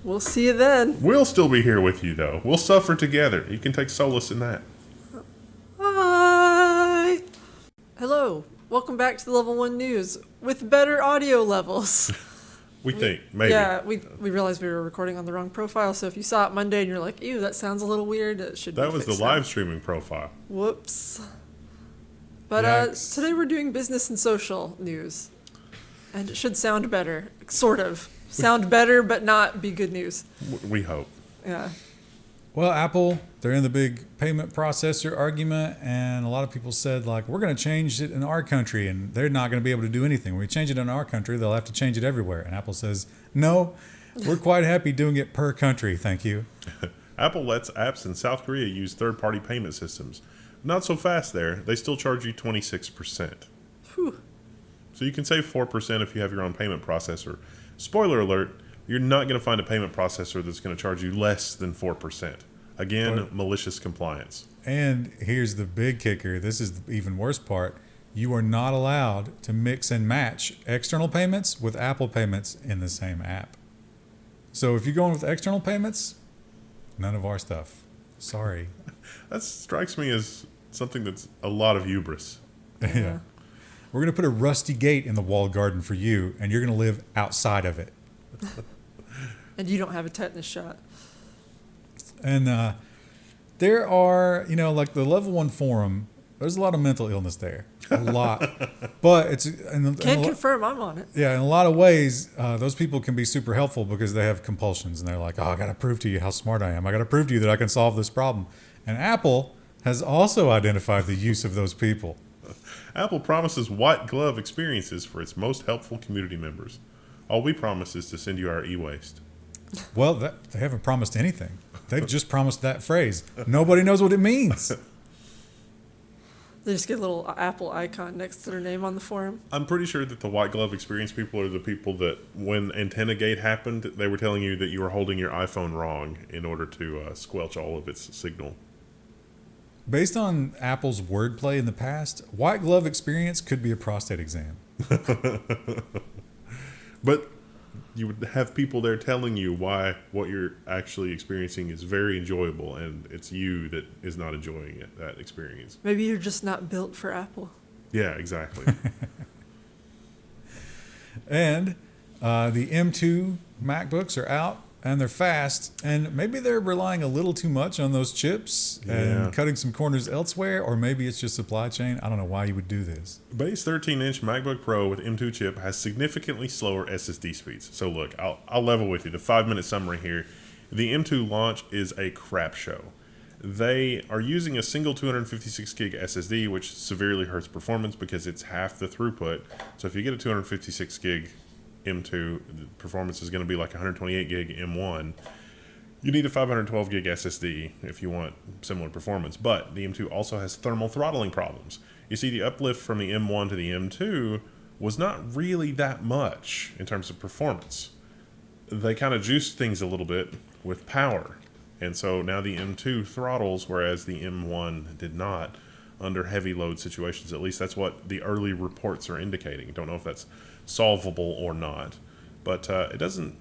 We'll see you then. We'll still be here with you, though. We'll suffer together. You can take solace in that. Bye. Hello. Welcome back to the Level 1 News with better audio levels. We think, maybe. Yeah, we realized we were recording on the wrong profile, so if you saw it Monday and you're like, ew, that sounds a little weird, it should be That was the fixed live now. streaming profile. Whoops. But today we're doing business and social news. And it should sound better. Sort of. Sound better, but not be good news. We hope. Yeah. Well, Apple, they're in the big payment processor argument, and a lot of people said, like, we're going to change it in our country, and they're not going to be able to do anything. When we change it in our country, they'll have to change it everywhere. And Apple says, no, we're quite happy doing it per country, thank you. Apple lets apps in South Korea use third-party payment systems. Not so fast there. They still charge you 26%. Whew. So you can save 4% if you have your own payment processor. Spoiler alert, you're not going to find a payment processor that's going to charge you less than 4%. Again, malicious compliance. And here's the big kicker. This is the even worse part. You are not allowed to mix and match external payments with Apple payments in the same app. So if you're going with external payments, none of our stuff. Sorry. That strikes me as something that's a lot of hubris. Yeah. We're going to put a rusty gate in the walled garden for you, and you're going to live outside of it. And you don't have a tetanus shot. And there are, like the Level 1 forum, there's a lot of mental illness there. A lot. But it's... Can't confirm I'm on it. Yeah, in a lot of ways, those people can be super helpful because they have compulsions. And they're like, I got to prove to you how smart I am. I got to prove to you that I can solve this problem. And Apple has also identified the use of those people. Apple promises white glove experiences for its most helpful community members. All we promise is to send you our e-waste. Well, they haven't promised anything. They've just promised that phrase. Nobody knows what it means. They just get a little Apple icon next to their name on the forum. I'm pretty sure that the white glove experience people are the people that when Antenna Gate happened, they were telling you that you were holding your iPhone wrong in order to squelch all of its signal. Based on Apple's wordplay in the past, white glove experience could be a prostate exam. But you would have people there telling you why what you're actually experiencing is very enjoyable, and it's you that is not enjoying it, that experience. Maybe you're just not built for Apple. Yeah, exactly. And the M2 MacBooks are out, and they're fast, and maybe they're relying a little too much on those chips and cutting some corners elsewhere, or maybe it's just supply chain. I don't know why you would do this. Base 13-inch MacBook Pro with M2 chip has significantly slower SSD speeds. So look, I'll level with you. The 5-minute summary here. The M2 launch is a crap show. They are using a single 256 gig SSD, which severely hurts performance because it's half the throughput. So if you get a 256 gig M2, the performance is going to be like 128 gig M1. You need a 512 gig SSD if you want similar performance, but the M2 also has thermal throttling problems. You see, the uplift from the M1 to the M2 was not really that much in terms of performance. They kind of juiced things a little bit with power, and so now the M2 throttles, whereas the M1 did not under heavy load situations. At least that's what the early reports are indicating. Don't know if that's solvable or not, but it doesn't,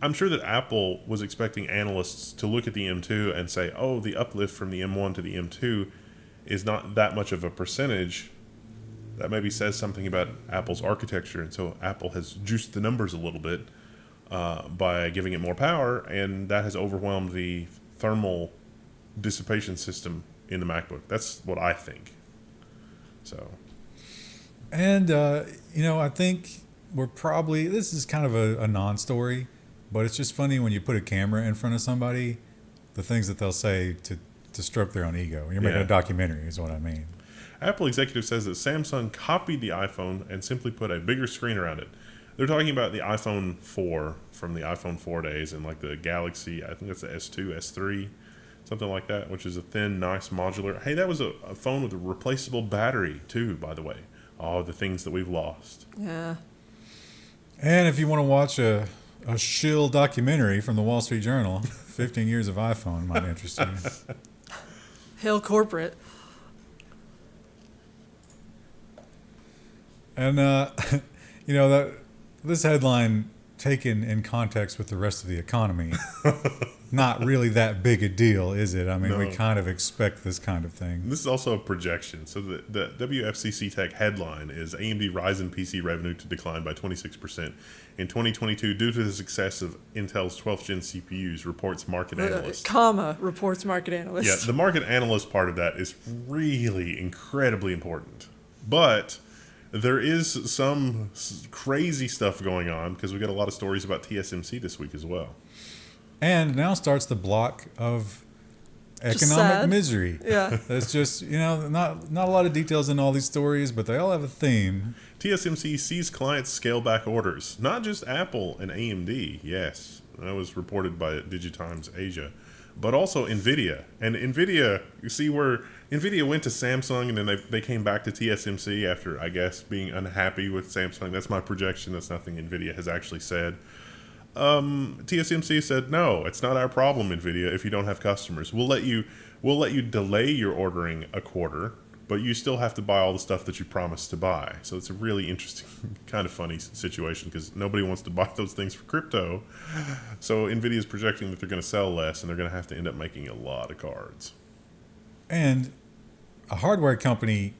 I'm sure that Apple was expecting analysts to look at the M2 and say, oh, the uplift from the M1 to the M2 is not that much of a percentage. That maybe says something about Apple's architecture, and so Apple has juiced the numbers a little bit by giving it more power, and that has overwhelmed the thermal dissipation system in the MacBook. That's what I think. So... And, I think this is kind of a non-story, but it's just funny when you put a camera in front of somebody, the things that they'll say to stroke their own ego. You're making a documentary is what I mean. Apple executive says that Samsung copied the iPhone and simply put a bigger screen around it. They're talking about the iPhone 4 from the iPhone 4 days and like the Galaxy, I think that's the S2, S3, something like that, which is a thin, nice modular. Hey, that was a phone with a replaceable battery too, by the way. All the things that we've lost. Yeah. And if you want to watch a shill documentary from the Wall Street Journal, 15 years of iPhone might interest you. Hail corporate. And, this headline taken in context with the rest of the economy, not really that big a deal, is it? I mean, No. we kind of expect this kind of thing. This is also a projection. So the WFCC Tech headline is AMD Ryzen PC revenue to decline by 26% in 2022 due to the success of Intel's 12th gen CPUs, reports market analyst. Reports market analyst. Yeah, the market analyst part of that is really incredibly important. But there is some crazy stuff going on because we got a lot of stories about TSMC this week as well. And now starts the block of Just economic sad. misery. Yeah. That's just, not a lot of details in all these stories, but they all have a theme. TSMC sees clients scale back orders. Not just Apple and AMD, yes. That was reported by Digitimes Asia. But also NVIDIA. And NVIDIA, you see where NVIDIA went to Samsung and then they came back to TSMC after, I guess, being unhappy with Samsung. That's my projection. That's nothing NVIDIA has actually said. TSMC said, no, it's not our problem, NVIDIA, if you don't have customers. We'll let you delay your ordering a quarter, but you still have to buy all the stuff that you promised to buy. So it's a really interesting, kind of funny situation because nobody wants to buy those things for crypto. So NVIDIA is projecting that they're going to sell less and they're going to have to end up making a lot of cards. And a hardware company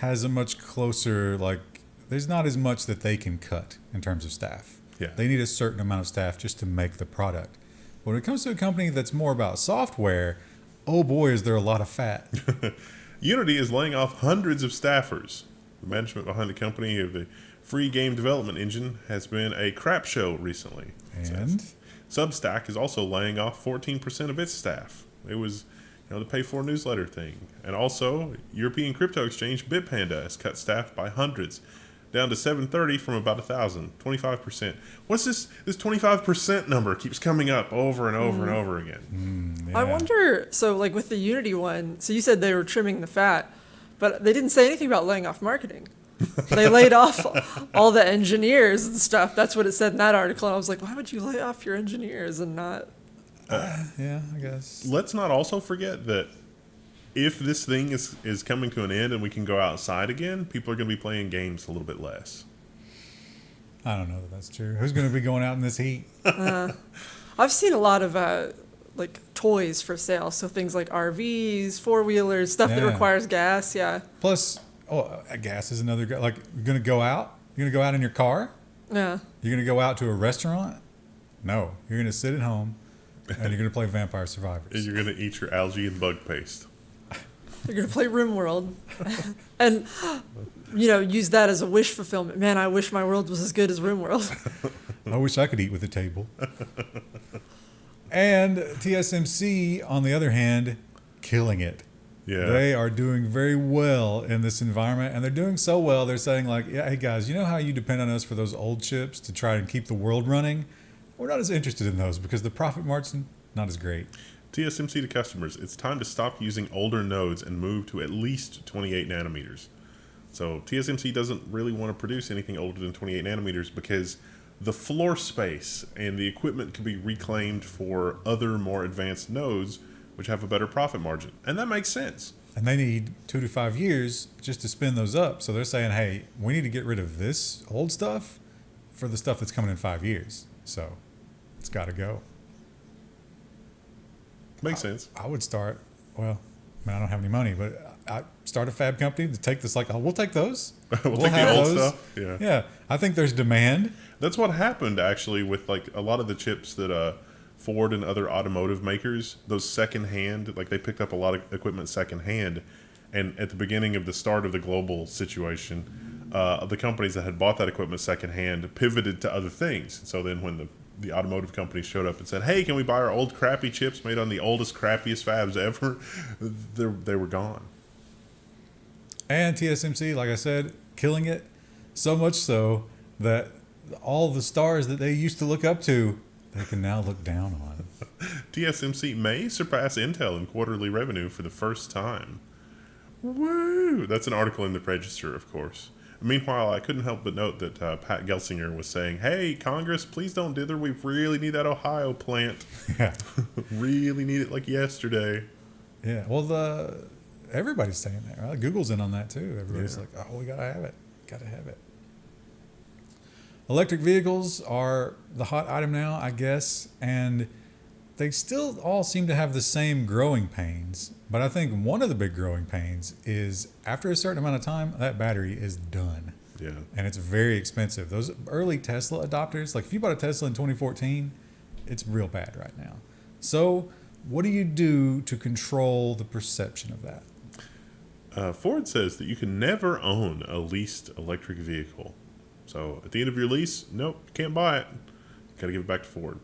has a much closer, there's not as much that they can cut in terms of staff. Yeah. They need a certain amount of staff just to make the product. But when it comes to a company that's more about software, oh boy, is there a lot of fat. Unity is laying off hundreds of staffers. The management behind the company of the free game development engine has been a crap show recently. And Substack is also laying off 14% of its staff. It was, the pay for newsletter thing. And also, European crypto exchange Bitpanda has cut staff by hundreds. down to 730 from about 1,000, 25%. What's this? This 25% number keeps coming up over and over and over again. I wonder, so like with the Unity one, so you said they were trimming the fat, but they didn't say anything about laying off marketing. They laid off all the engineers and stuff. That's what it said in that article. And I was like, why would you lay off your engineers and not? Yeah, I guess. Let's not also forget that if this thing is coming to an end and we can go outside again, people are going to be playing games a little bit less. I don't know that that's true. Who's going to be going out in this heat? I've seen a lot of like toys for sale. So things like RVs, four-wheelers, stuff that requires gas. Yeah. Plus, gas is another, like, you're going to go out? You're going to go out in your car? Yeah. You're going to go out to a restaurant? No. You're going to sit at home and you're going to play Vampire Survivors. And you're going to eat your algae and bug paste. You're going to play RimWorld and, use that as a wish fulfillment. Man, I wish my world was as good as RimWorld. I wish I could eat with a table. And TSMC, on the other hand, killing it. Yeah. They are doing very well in this environment, and they're doing so well, they're saying like, yeah, hey guys, you know how you depend on us for those old chips to try and keep the world running? We're not as interested in those because the profit margin, not as great. TSMC to customers, it's time to stop using older nodes and move to at least 28 nanometers. So TSMC doesn't really want to produce anything older than 28 nanometers because the floor space and the equipment can be reclaimed for other more advanced nodes which have a better profit margin. And that makes sense. And they need 2 to 5 years just to spin those up. So they're saying, hey, we need to get rid of this old stuff for the stuff that's coming in 5 years. So it's got to go. Makes sense. I would start, I don't have any money, but I start a fab company to take this, we'll take those. we'll take the old stuff. Yeah. Yeah. I think there's demand. That's what happened actually with a lot of the chips that Ford and other automotive makers, those secondhand, they picked up a lot of equipment secondhand. And at the beginning of the start of the global situation, the companies that had bought that equipment secondhand pivoted to other things. So then when the automotive companies showed up and said, hey, can we buy our old crappy chips made on the oldest, crappiest fabs ever? They were gone. And TSMC, like I said, killing it. So much so that all the stars that they used to look up to, they can now look down on. TSMC may surpass Intel in quarterly revenue for the first time. Woo! That's an article in the Register, of course. Meanwhile, I couldn't help but note that Pat Gelsinger was saying, hey, Congress, please don't dither. We really need that Ohio plant. Yeah. Really need it like yesterday. Yeah. Well, everybody's saying that, right? Google's in on that, too. Everybody's like, oh, we got to have it. Got to have it. Electric vehicles are the hot item now, I guess, and they still all seem to have the same growing pains. But I think one of the big growing pains is after a certain amount of time, that battery is done. Yeah. And it's very expensive. Those early Tesla adopters, if you bought a Tesla in 2014, it's real bad right now. So what do you do to control the perception of that? Ford says that you can never own a leased electric vehicle. So at the end of your lease, nope, you can't buy it. Got to give it back to Ford.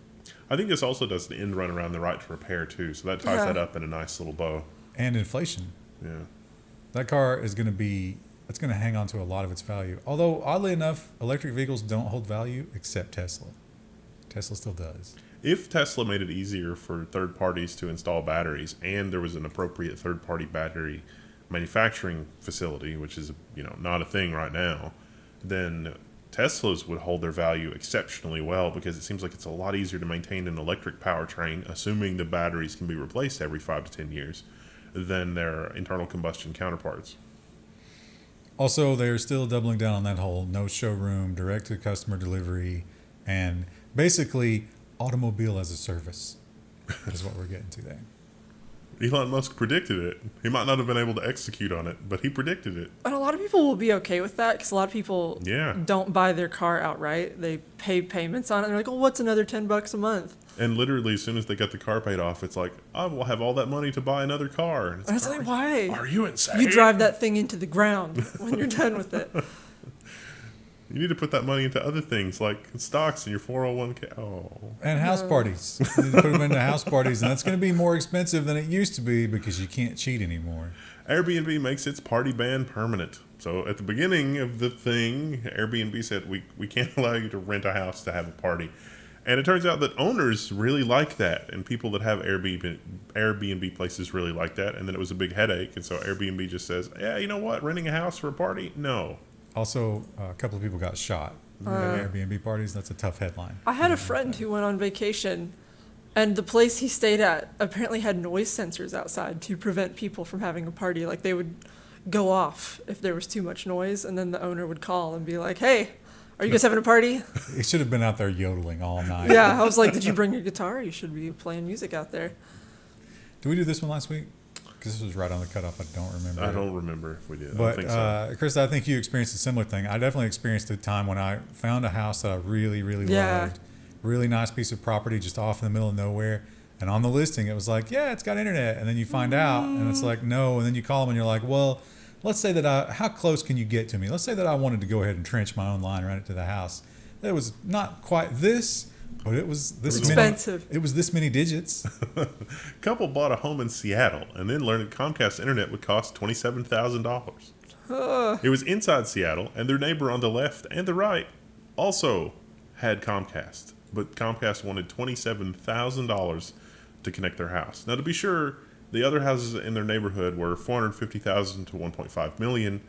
I think this also does the end run around the right to repair too. So that ties that up in a nice little bow. And inflation. Yeah. That car is going to hang on to a lot of its value. Although oddly enough, electric vehicles don't hold value except Tesla. Tesla still does. If Tesla made it easier for third parties to install batteries and there was an appropriate third party battery manufacturing facility, which is, not a thing right now, then Teslas would hold their value exceptionally well because it seems like it's a lot easier to maintain an electric powertrain, assuming the batteries can be replaced every 5 to 10 years, than their internal combustion counterparts. Also, they're still doubling down on that whole no showroom, direct-to-customer delivery, and basically automobile as a service is what we're getting to there. Elon Musk predicted it. He might not have been able to execute on it, but he predicted it. And a lot of people will be okay with that because a lot of people don't buy their car outright. They pay payments on it. And they're like, oh, what's another $10 a month? And literally, as soon as they got the car paid off, it's like, I will have all that money to buy another car. And it's like, why? Are you insane? You drive that thing into the ground when you're done with it. You need to put that money into other things like stocks in your 401k. Oh. And house parties. You need to put them into house parties, and that's going to be more expensive than it used to be because you can't cheat anymore. Airbnb makes its party ban permanent. So at the beginning of the thing, Airbnb said we can't allow you to rent a house to have a party. And it turns out that owners really like that, and people that have Airbnb places really like that. And then it was a big headache, and so Airbnb just says, yeah, you know what, renting a house for a party? No. Also, a couple of people got shot at Airbnb parties. That's a tough headline. I had a friend who went on vacation, and the place he stayed at apparently had noise sensors outside to prevent people from having a party. Like, they would go off if there was too much noise, and then the owner would call and be like, hey, are you guys having a party? He should have been out there yodeling all night. Yeah, I was like, did you bring your guitar? You should be playing music out there. Did we do this one last week? Because this was right on the cutoff. I don't remember. I don't remember if we did. But, I don't think so. Chris, I think you experienced a similar thing. I definitely experienced a time when I found a house that I really, really loved. Really nice piece of property just off in the middle of nowhere. And on the listing, it was like, yeah, it's got internet. And then you find out, and it's like, no. And then you call them, and you're like, well, let's say that how close can you get to me? Let's say that I wanted to go ahead and trench my own line and run it to the house. It was not quite this, but it was this expensive. It was this many digits. Couple bought a home in Seattle and then learned Comcast Internet would cost $27,000. It was inside Seattle, and their neighbor on the left and the right also had Comcast, but Comcast wanted $27,000 to connect their house. Now, to be sure, the other houses in their neighborhood were $450,000 to $1.5 million.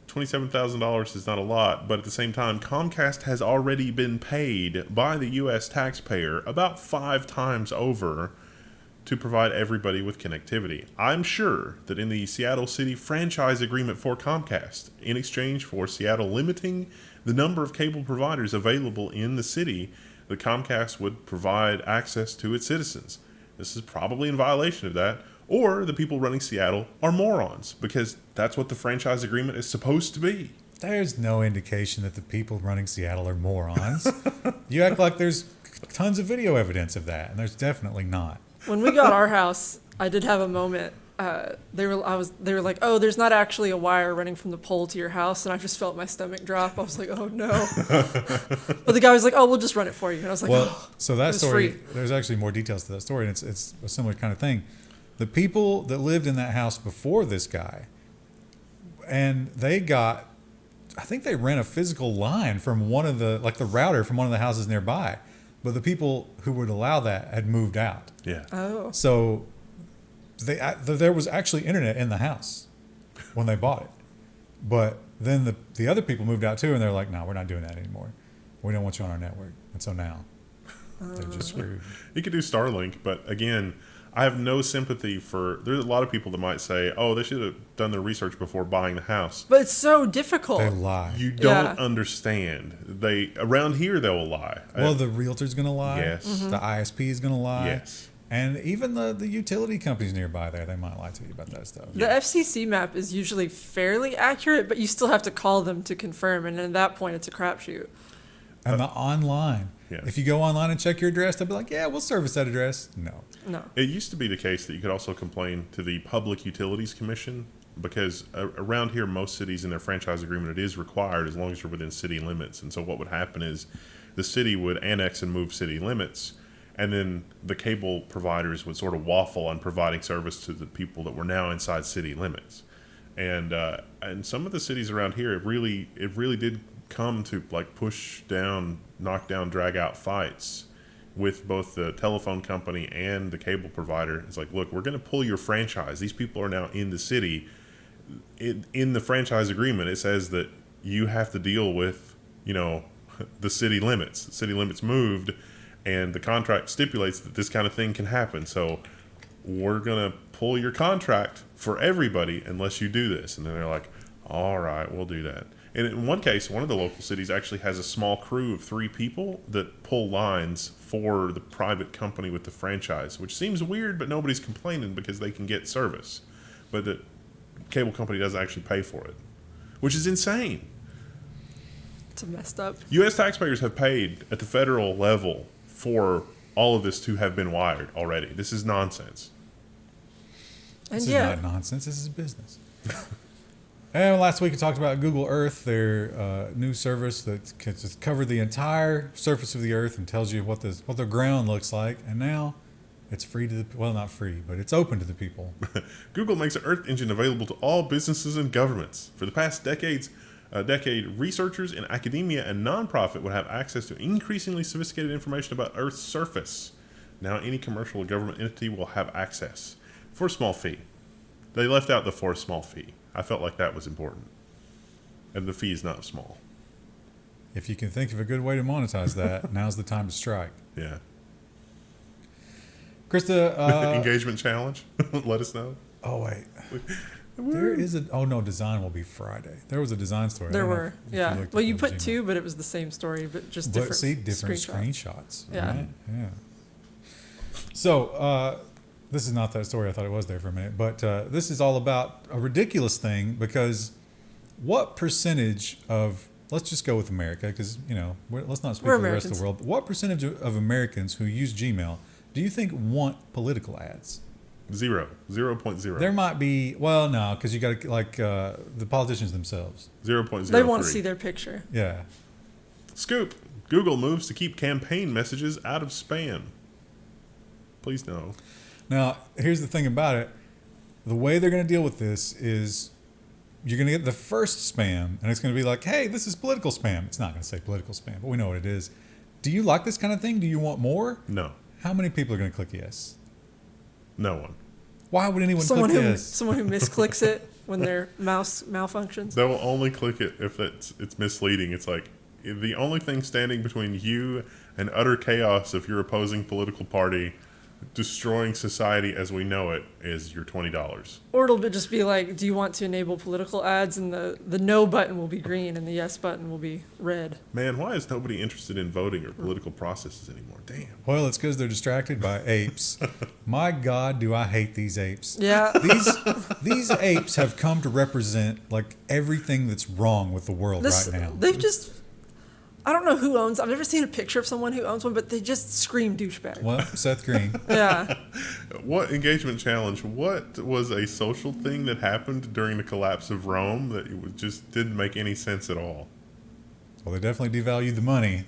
$27,000 is not a lot, but at the same time, Comcast has already been paid by the U.S. taxpayer about 5 times over to provide everybody with connectivity. I'm sure that in the Seattle City franchise agreement for Comcast, in exchange for Seattle limiting the number of cable providers available in the city, that Comcast would provide access to its citizens. This is probably in violation of that. Or the people running Seattle are morons, because that's what the franchise agreement is supposed to be. There's no indication that the people running Seattle are morons. You act like there's tons of video evidence of that, and there's definitely not. When we got our house, I did have a moment. They were like, oh, there's not actually a wire running from the pole to your house, and I just felt my stomach drop. I was like, oh no. But the guy was like, oh, we'll just run it for you, and I was like, well, oh, so that story, free. There's actually more details to that story, and it's a similar kind of thing. The people that lived in that house before this guy, and they got, I think they ran a physical line from one of the, like the router from one of the houses nearby. But the people who would allow that had moved out. Yeah. Oh. So there was actually internet in the house when they bought it. But then the other people moved out too, and they're like, no, we're not doing that anymore. We don't want you on our network. And so now they're just screwed. You could do Starlink, but again, I have no sympathy for. There's a lot of people that might say, "Oh, they should have done their research before buying the house." But it's so difficult. They lie. You don't understand. They around here they will lie. Well, the realtor's going to lie. Yes. Mm-hmm. The ISP is going to lie. Yes. And even the utility companies nearby there, they might lie to you about that stuff. The FCC map is usually fairly accurate, but you still have to call them to confirm, and at that point, it's a crapshoot. And the online. Yeah. If you go online and check your address, they'll be like, yeah, we'll service that address. No. It used to be the case that you could also complain to the Public Utilities Commission, because around here, most cities in their franchise agreement, it is required as long as you're within city limits. And so what would happen is the city would annex and move city limits, and then the cable providers would sort of waffle on providing service to the people that were now inside city limits. And some of the cities around here, it really did come to like push down, knock down, drag out fights with both the telephone company and the cable provider. It's like, look, we're going to pull your franchise. These people are now in the city. In the franchise agreement, it says that you have to deal with, the city limits. The city limits moved, and the contract stipulates that this kind of thing can happen. So we're going to pull your contract for everybody unless you do this. And then they're like, all right, we'll do that. And in one case, one of the local cities actually has a small crew of 3 people that pull lines for the private company with the franchise, which seems weird, but nobody's complaining because they can get service. But the cable company doesn't actually pay for it, which is insane. It's messed up. U.S. taxpayers have paid at the federal level for all of this to have been wired already. This is nonsense. And This is not nonsense. This is business. And last week we talked about Google Earth, their new service that can just cover the entire surface of the Earth and tells you what the ground looks like. And now it's free to not free, but it's open to the people. Google makes an Earth engine available to all businesses and governments. For the past decade, researchers in academia and nonprofit would have access to increasingly sophisticated information about Earth's surface. Now any commercial or government entity will have access for a small fee. They left out the for a small fee. I felt like that was important. And the fee is not small. If you can think of a good way to monetize that, now's the time to strike. Yeah. Krista. Engagement challenge. Let us know. Oh, wait. There is design will be Friday. There was a design story. There were. Yeah. Well, you put Gmail. 2, but it was the same story, but just different screenshots. Yeah. Right? Yeah. So, this is not that story. I thought it was there for a minute. But this is all about a ridiculous thing because what percentage of, let's just go with America because, let's not speak for the rest of the world. But what percentage of Americans who use Gmail do you think want political ads? 0.0. There might be, well, no, because you got to, the politicians themselves. 0.03. They want to see their picture. Yeah. Scoop. Google moves to keep campaign messages out of spam. Please no. Now, here's the thing about it. The way they're going to deal with this is you're going to get the first spam, and it's going to be like, hey, this is political spam. It's not going to say political spam, but we know what it is. Do you like this kind of thing? Do you want more? No. How many people are going to click yes? No one. Why would anyone click yes? Someone who misclicks it when their mouse malfunctions. They will only click it if it's misleading. It's like the only thing standing between you and utter chaos of your opposing political party destroying society as we know it is your $20. Or it'll just be like, do you want to enable political ads? And the no button will be green and the yes button will be red. Man, why is nobody interested in voting or political processes anymore? Damn. Well, it's because they're distracted by apes. My God, do I hate these apes. Yeah. These apes have come to represent like everything that's wrong with the world right now. They've just... I don't know who owns. I've never seen a picture of someone who owns one, but they just scream douchebag. What? Seth Green. Yeah. What engagement challenge? What was a social thing that happened during the collapse of Rome that just didn't make any sense at all? Well, they definitely devalued the money.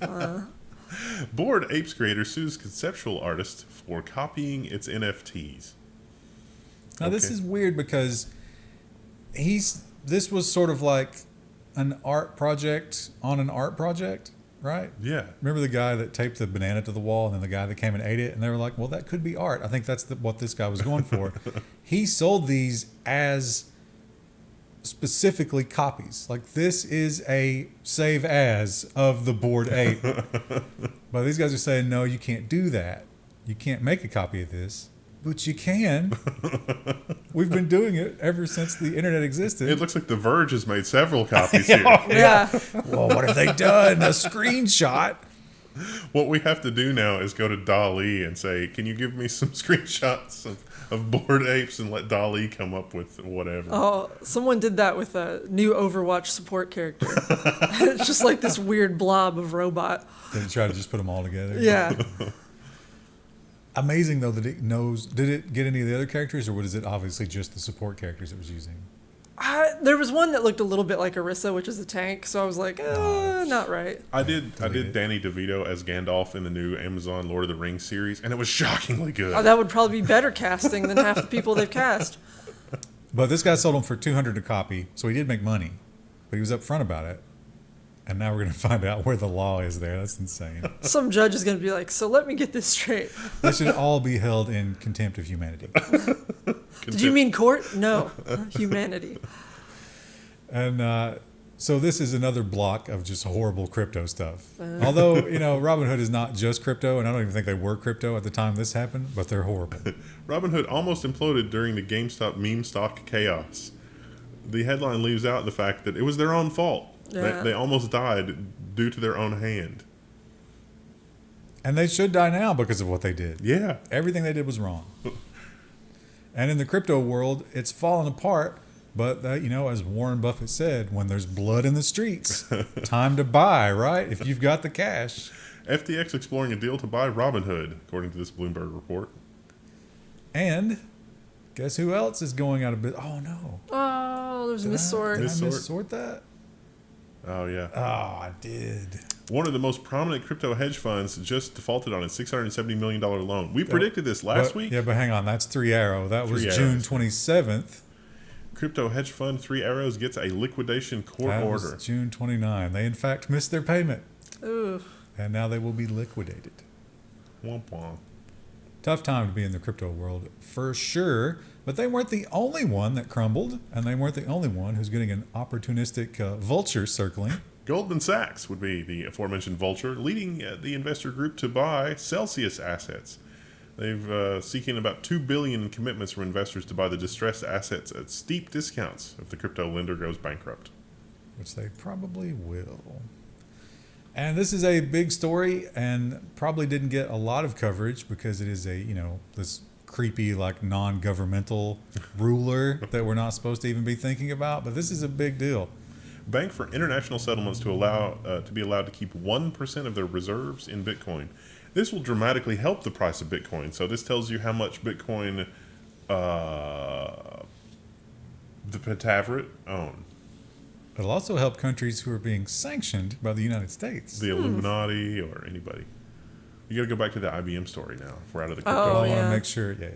Bored Apes creator sues conceptual artist for copying its NFTs. Now, this is weird because this was sort of like an art project on an art project, right? Yeah. Remember the guy that taped the banana to the wall and then the guy that came and ate it? And they were like, well, that could be art. I think that's what this guy was going for. He sold these as specifically copies. Like, this is a save as of the Bored Ape. But these guys are saying, no, you can't do that. You can't make a copy of this. But you can. We've been doing it ever since the internet existed. It looks like The Verge has made several copies here. Yeah. Well, what have they done? A screenshot. What we have to do now is go to DALL-E and say, can you give me some screenshots of Bored Apes and let DALL-E come up with whatever. Oh, someone did that with a new Overwatch support character. It's just like this weird blob of robot. Did it try to just put them all together? Yeah. Amazing, though, that it knows. Did it get any of the other characters, or was it obviously just the support characters it was using? There was one that looked a little bit like Orisa, which is a tank, so I was like, not right. I did Danny DeVito as Gandalf in the new Amazon Lord of the Rings series, and it was shockingly good. Oh, that would probably be better casting than half the people they've cast. But this guy sold them for $200 a copy, so he did make money, but he was upfront about it. And now we're going to find out where the law is there. That's insane. Some judge is going to be like, so let me get this straight. They should all be held in contempt of humanity. Did you mean court? No, humanity. And so this is another block of just horrible crypto stuff. Although, Robinhood is not just crypto, and I don't even think they were crypto at the time this happened, but they're horrible. Robinhood almost imploded during the GameStop meme stock chaos. The headline leaves out the fact that it was their own fault. Yeah. They almost died due to their own hand. And they should die now because of what they did. Yeah. Everything they did was wrong. And in the crypto world, it's fallen apart. But, as Warren Buffett said, when there's blood in the streets, time to buy, right? If you've got the cash. FTX exploring a deal to buy Robinhood, according to this Bloomberg report. And guess who else is going out of business? Oh, no. Oh, Oh, there's a Did I missort. missort that? Oh, yeah. Oh, I did. One of the most prominent crypto hedge funds just defaulted on a $670 million loan. We predicted this last week. Yeah, but hang on. That's 3 Arrow. That was 3 June Arrows. 27th. Crypto hedge fund 3 Arrows gets a liquidation court That order. was June 29. They, in fact, missed their payment. Ooh. And now they will be liquidated. Womp womp. Tough time to be in the crypto world, for sure. But they weren't the only one that crumbled, and they weren't the only one who's getting an opportunistic vulture circling. Goldman Sachs would be the aforementioned vulture, leading the investor group to buy Celsius assets. They've seeking about $2 billion in commitments from investors to buy the distressed assets at steep discounts if the crypto lender goes bankrupt. Which they probably will. And this is a big story and probably didn't get a lot of coverage because it is this creepy, like, non-governmental ruler that we're not supposed to even be thinking about. But this is a big deal. Bank for international settlements to be allowed to keep 1% of their reserves in Bitcoin. This will dramatically help the price of Bitcoin. So this tells you how much Bitcoin the Pataverate own. It'll also help countries who are being sanctioned by the United States. The Illuminati or anybody. You got to go back to the IBM story now. If we're out of the crypto. Oh, I want yeah. to make sure. Yeah.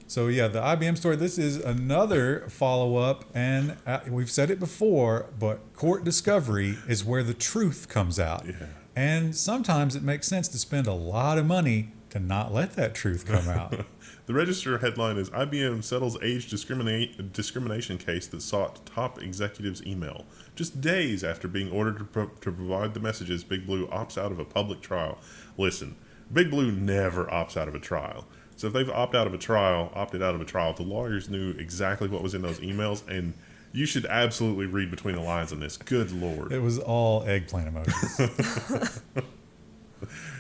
So, yeah, the IBM story, this is another follow-up. And we've said it before, but court discovery is where the truth comes out. Yeah. And sometimes it makes sense to spend a lot of money to not let that truth come out. The Register headline is IBM settles age discrimination case that sought top executives' email. Just days after being ordered to provide the messages, Big Blue opts out of a public trial. Listen, Big Blue never opts out of a trial. So if they've opted out of a trial, the lawyers knew exactly what was in those emails, and you should absolutely read between the lines on this. Good Lord. It was all eggplant emojis.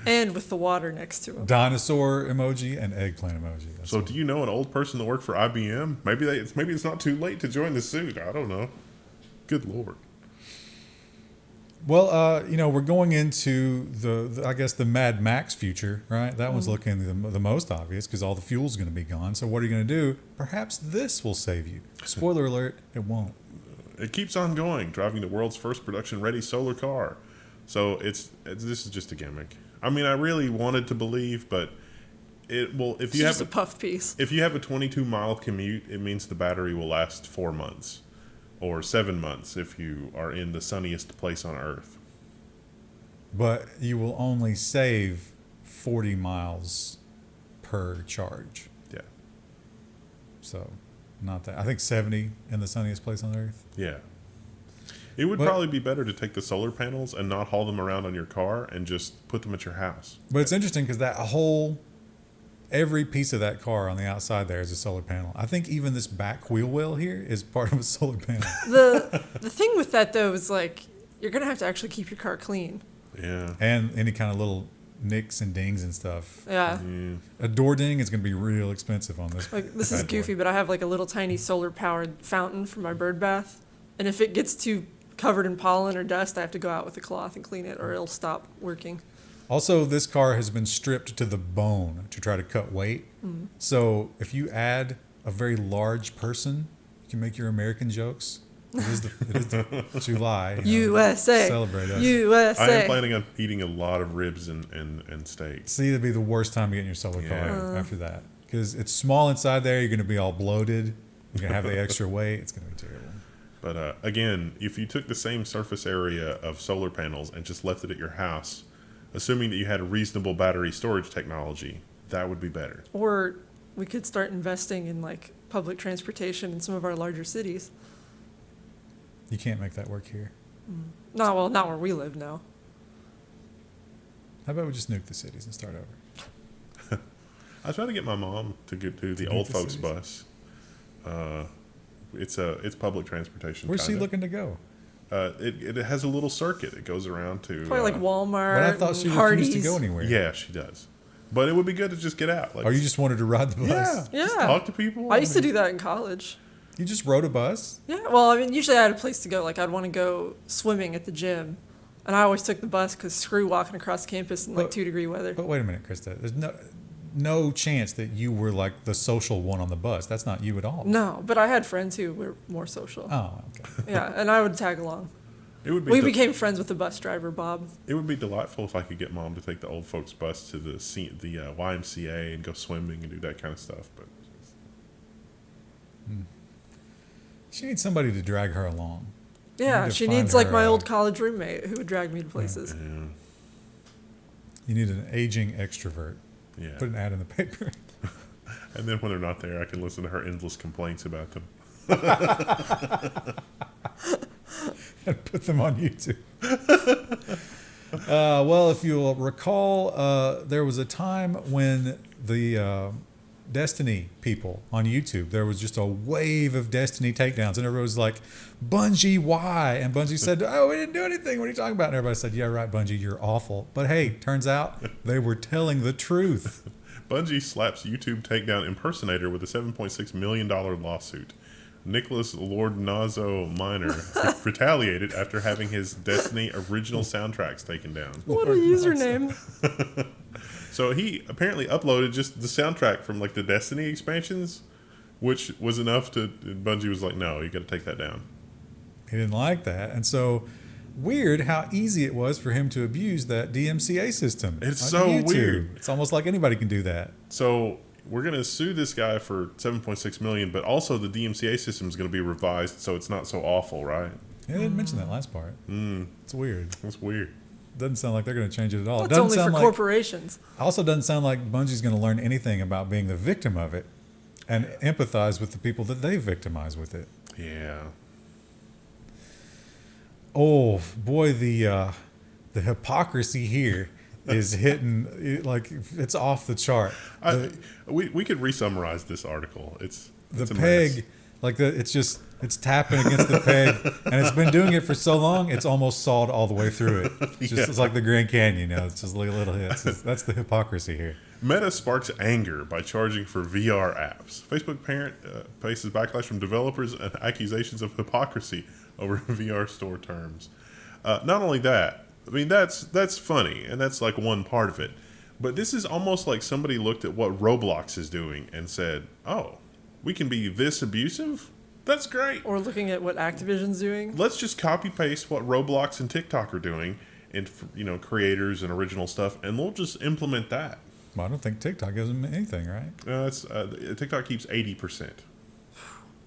And with the water next to him. Dinosaur emoji and eggplant emoji. That's So what- do you know an old person that worked for IBM? Maybe it's not too late to join the suit. I don't know. Good Lord. Well, we're going into I guess the Mad Max future, right? That one's looking the most obvious because all the fuel's going to be gone. So what are you going to do? Perhaps this will save you. Spoiler alert, it won't. It keeps on going, driving the world's first production-ready solar car. So this is just a gimmick. I mean, I really wanted to believe, but it will. If It's you just have a puff piece. If you have a 22-mile commute, it means the battery will last 4 months, or 7 months if you are in the sunniest place on Earth. But you will only save 40 miles per charge. Yeah. So, not that. I think 70 in the sunniest place on Earth. Yeah. It would But- probably be better to take the solar panels and not haul them around on your car and just put them at your house. But it's interesting because every piece of that car on the outside there is a solar panel. I think even this back wheel well here is part of a solar panel. The thing with that, though, is like you're going to have to actually keep your car clean. Yeah. And any kind of little nicks and dings and stuff. Yeah. A door ding is going to be real expensive on this. Like, this is bad boy. goofy, but I have like a little tiny solar powered fountain for my bird bath. And if it gets too covered in pollen or dust, I have to go out with a cloth and clean it or it'll stop working. Also, this car has been stripped to the bone to try to cut weight. So if you add a very large person, you can make your American jokes. It is the July. USA. Celebrate us. USA. I am planning on eating a lot of ribs and steaks. See, it'd be the worst time to get in your solar car after that. Because it's small inside there. You're going to be all bloated. You're going to have the extra weight. It's going to be terrible. But again, if you took the same surface area of solar panels and just left it at your house, assuming that you had a reasonable battery storage technology, that would be better. Or we could start investing in like public transportation in some of our larger cities. You can't make that work here. No, well, not where we live, no. How about we just nuke the cities and start over? I try to get my mom to do the nuke old the folks cities. bus. It's public transportation. Where's she kinda. looking to go? It has a little circuit. It goes around to Probably like Walmart. But I thought she and refused to Hardee's. go anywhere. Yeah, she does. But it would be good to just get out. Like, Or you just wanted to ride the bus? yeah, just Yeah. talk to people. I used to do that in college. You just rode a bus? Yeah, well, I mean, usually I had a place to go. Like, I'd want to go swimming at the gym. And I always took the bus because screw walking across campus in like But- 2-degree weather. But wait a minute, Krista. no chance that you were like the social one on the bus. That's not you at all. No, but I had friends who were more social. Oh, okay. Yeah, and I would tag along. We became friends with the bus driver, Bob. It would be delightful if I could get Mom to take the old folks bus to the YMCA and go swimming and do that kind of stuff. But She needs somebody to drag her along. Yeah, she needs like my old college roommate who would drag me to places. Yeah. You need an aging extrovert. Yeah. Put an ad in the paper. And then when they're not there, I can listen to her endless complaints about them. And put them on YouTube. Well, if you'll recall, there was a time when the Destiny people on YouTube, there was just a wave of Destiny takedowns, and everybody was like, Bungie, why? And Bungie said, oh, we didn't do anything. What are you talking about? And everybody said, yeah, right, Bungie, you're awful. But hey, turns out they were telling the truth. Bungie slaps YouTube takedown impersonator with a $7.6 million lawsuit. Nicholas Lordnazo Minor retaliated after having his Destiny original soundtracks taken down. What a username. So he apparently uploaded just the soundtrack from like the Destiny expansions, which was enough to, Bungie was like, no, you got to take that down. He didn't like that. And so weird how easy it was for him to abuse that DMCA system. It's so YouTube. Weird. It's almost like anybody can do that. So we're going to sue this guy for $7.6 million, but also the DMCA system is going to be revised so it's not so awful, right? Yeah, they didn't mention that last part. It's weird. That's weird. Doesn't sound like they're going to change it at all. It's only for corporations. Also doesn't sound like Bungie's going to learn anything about being the victim of it and empathize with the people that they victimize with it. Yeah. Oh, boy, the hypocrisy here is hitting, like, it's off the chart. We could re-summarize this article. It's the peg, like it's tapping against the peg, and it's been doing it for so long, it's almost sawed all the way through it. It's like the Grand Canyon, it's just like little hits. That's the hypocrisy here. Meta sparks anger by charging for VR apps. Facebook parent faces backlash from developers and accusations of hypocrisy over VR store terms. Not only that, I mean, that's funny, and that's like one part of it. But this is almost like somebody looked at what Roblox is doing and said, oh, we can be this abusive? That's great. Or looking at what Activision's doing. Let's just copy paste what Roblox and TikTok are doing, and creators and original stuff, and we'll just implement that. Well, I don't think TikTok gives them anything, right? TikTok keeps 80%.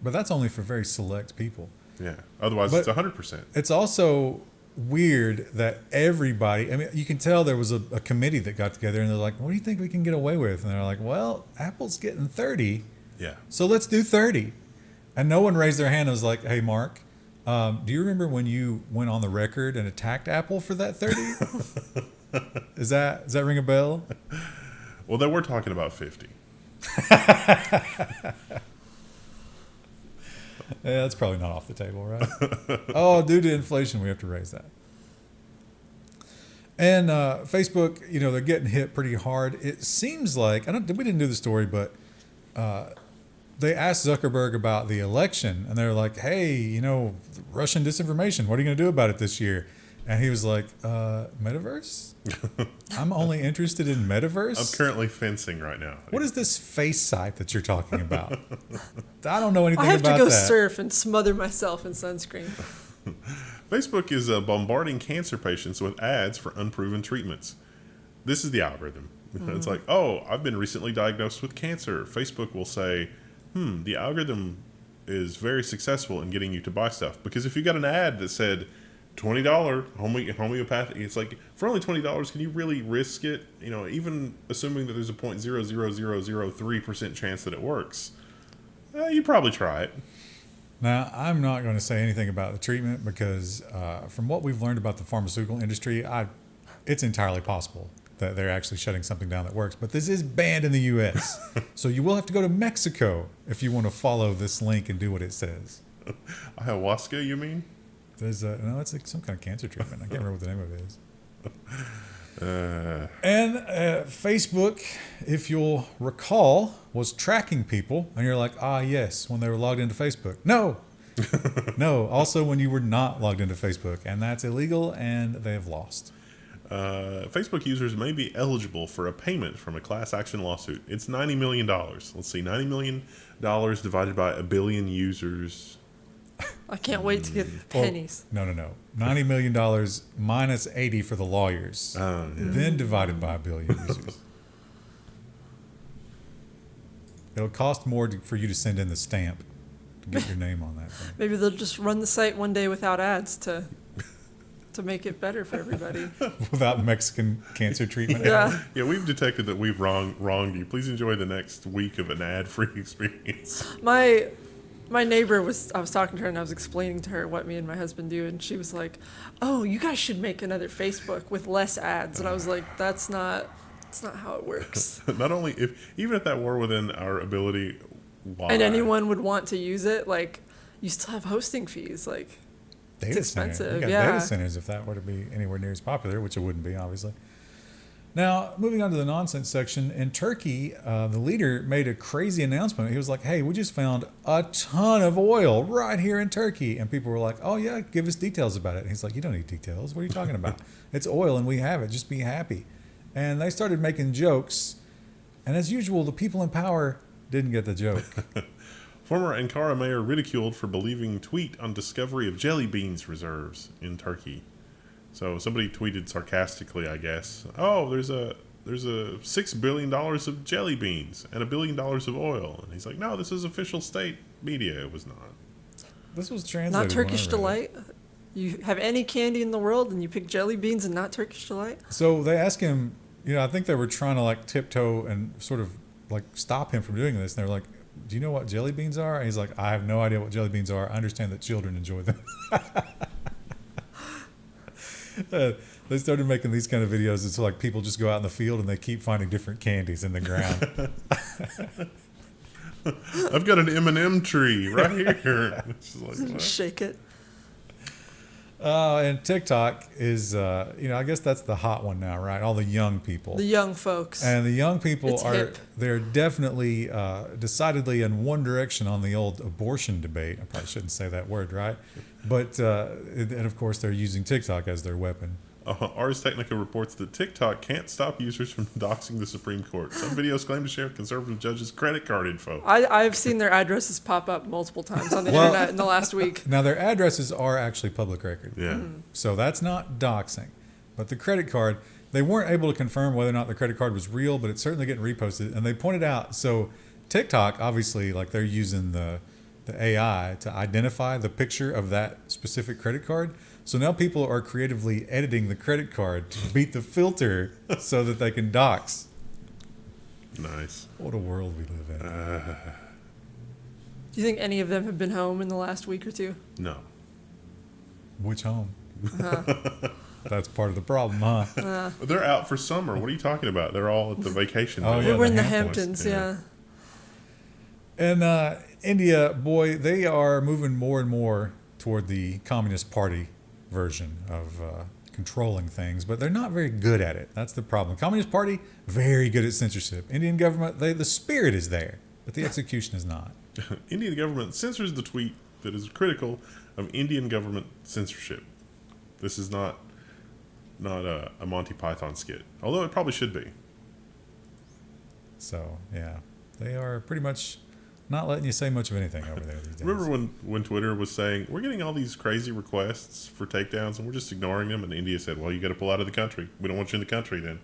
But that's only for very select people. Yeah. Otherwise, it's 100%. It's also weird that everybody, I mean, you can tell there was a committee that got together and they're like, what do you think we can get away with? And they're like, well, Apple's getting 30. Yeah. So let's do 30. And no one raised their hand and was like, hey, Mark, do you remember when you went on the record and attacked Apple for that 30? Does that ring a bell? Well, they were talking about 50. Yeah, that's probably not off the table, right? Oh, due to inflation, we have to raise that. And Facebook, they're getting hit pretty hard. It seems like, we didn't do the story, but they asked Zuckerberg about the election, and they're like, hey, Russian disinformation, what are you going to do about it this year? And he was like, metaverse? I'm only interested in metaverse? I'm currently fencing right now. What is this face site that you're talking about? I don't know anything I about that. have to go surf and smother myself in sunscreen. Facebook is bombarding cancer patients with ads for unproven treatments. This is the algorithm. It's like, oh, I've been recently diagnosed with cancer. Facebook will say, the algorithm is very successful in getting you to buy stuff. Because if you got an ad that said, $20 homeopathic, it's like, for only $20, can you really risk it? Even assuming that there's a 0.00003% chance that it works, you probably try it. Now, I'm not going to say anything about the treatment because from what we've learned about the pharmaceutical industry, it's entirely possible that they're actually shutting something down that works. But this is banned in the U.S., so you will have to go to Mexico if you want to follow this link and do what it says. Ayahuasca, you mean? There's it's like some kind of cancer treatment. I can't remember what the name of it is. And Facebook, if you'll recall, was tracking people, and you're like, yes, when they were logged into Facebook. No, no. Also, when you were not logged into Facebook, and that's illegal, and they have lost. Facebook users may be eligible for a payment from a class action lawsuit. It's $90 million. Let's see, $90 million divided by a billion users. I can't wait to get pennies. No. $90 million minus 80 for the lawyers. Then divided by a billion users. It'll cost more for you to send in the stamp to get your name on that thing. Maybe they'll just run the site one day without ads to make it better for everybody. Without Mexican cancer treatment. Yeah. Yeah, we've detected that we've wronged you. Please enjoy the next week of an ad-free experience. My neighbor I was talking to her and I was explaining to her what me and my husband do, and she was like, "Oh, you guys should make another Facebook with less ads." And I was like, that's not how it works. Not only even if that were within our ability, why? And anyone would want to use it, like, you still have hosting fees, like, it's expensive. You got Yeah. data centers if that were to be anywhere near as popular, which it wouldn't be, obviously. Now, moving on to the nonsense section, in Turkey, the leader made a crazy announcement. He was like, "Hey, we just found a ton of oil right here in Turkey." And people were like, "Oh, yeah, give us details about it." And he's like, "You don't need details. What are you talking about? It's oil and we have it. Just be happy." And they started making jokes. And as usual, the people in power didn't get the joke. Former Ankara mayor ridiculed for believing tweet on discovery of jelly beans reserves in Turkey. So somebody tweeted sarcastically, I guess, "Oh, there's a $6 billion of jelly beans and $1 billion of oil." And he's like, "No, this is official state media." It was not. This was translated. Not Turkish when I read Delight? You have any candy in the world and you pick jelly beans and not Turkish Delight? So they asked him, I think they were trying to like tiptoe and sort of like stop him from doing this. And they were like, "Do you know what jelly beans are?" And he's like, "I have no idea what jelly beans are. I understand that children enjoy them." They started making these kind of videos. It's like people just go out in the field and they keep finding different candies in the ground. I've got an M&M tree right here. It's just like, what? Shake it. And TikTok is, I guess that's the hot one now, right? All the young people. The young folks. And the young people It's hip. they're definitely decidedly in one direction on the old abortion debate. I probably shouldn't say that word, right? But, and of course, they're using TikTok as their weapon. Ars Technica reports that TikTok can't stop users from doxing the Supreme Court. Some videos claim to share conservative judges' credit card info. I've seen their addresses pop up multiple times on the internet in the last week. Now, their addresses are actually public record. Yeah. So that's not doxing. But the credit card, they weren't able to confirm whether or not the credit card was real, but it's certainly getting reposted. And they pointed out, so TikTok, obviously, like they're using the AI to identify the picture of that specific credit card. So now people are creatively editing the credit card to beat the filter so that they can dox. Nice. What a world we live in. Do you think any of them have been home in the last week or two? No. Which home? That's part of the problem, huh? They're out for summer. What are you talking about? They're all at the vacation. Oh, home. yeah, We're in the Hamptons. Hamptons, yeah. And India, boy, they are moving more and more toward the Communist Party version of controlling things, but they're not very good at it. That's the problem. Communist Party, very good at censorship. Indian government, the spirit is there, but the execution is not. Indian government censors the tweet that is critical of Indian government censorship. This is not a Monty Python skit, although it probably should be. So, yeah, they are pretty much not letting you say much of anything over there these days. Remember when Twitter was saying, "We're getting all these crazy requests for takedowns and we're just ignoring them," and India said, "Well, you got to pull out of the country. We don't want you in the country then."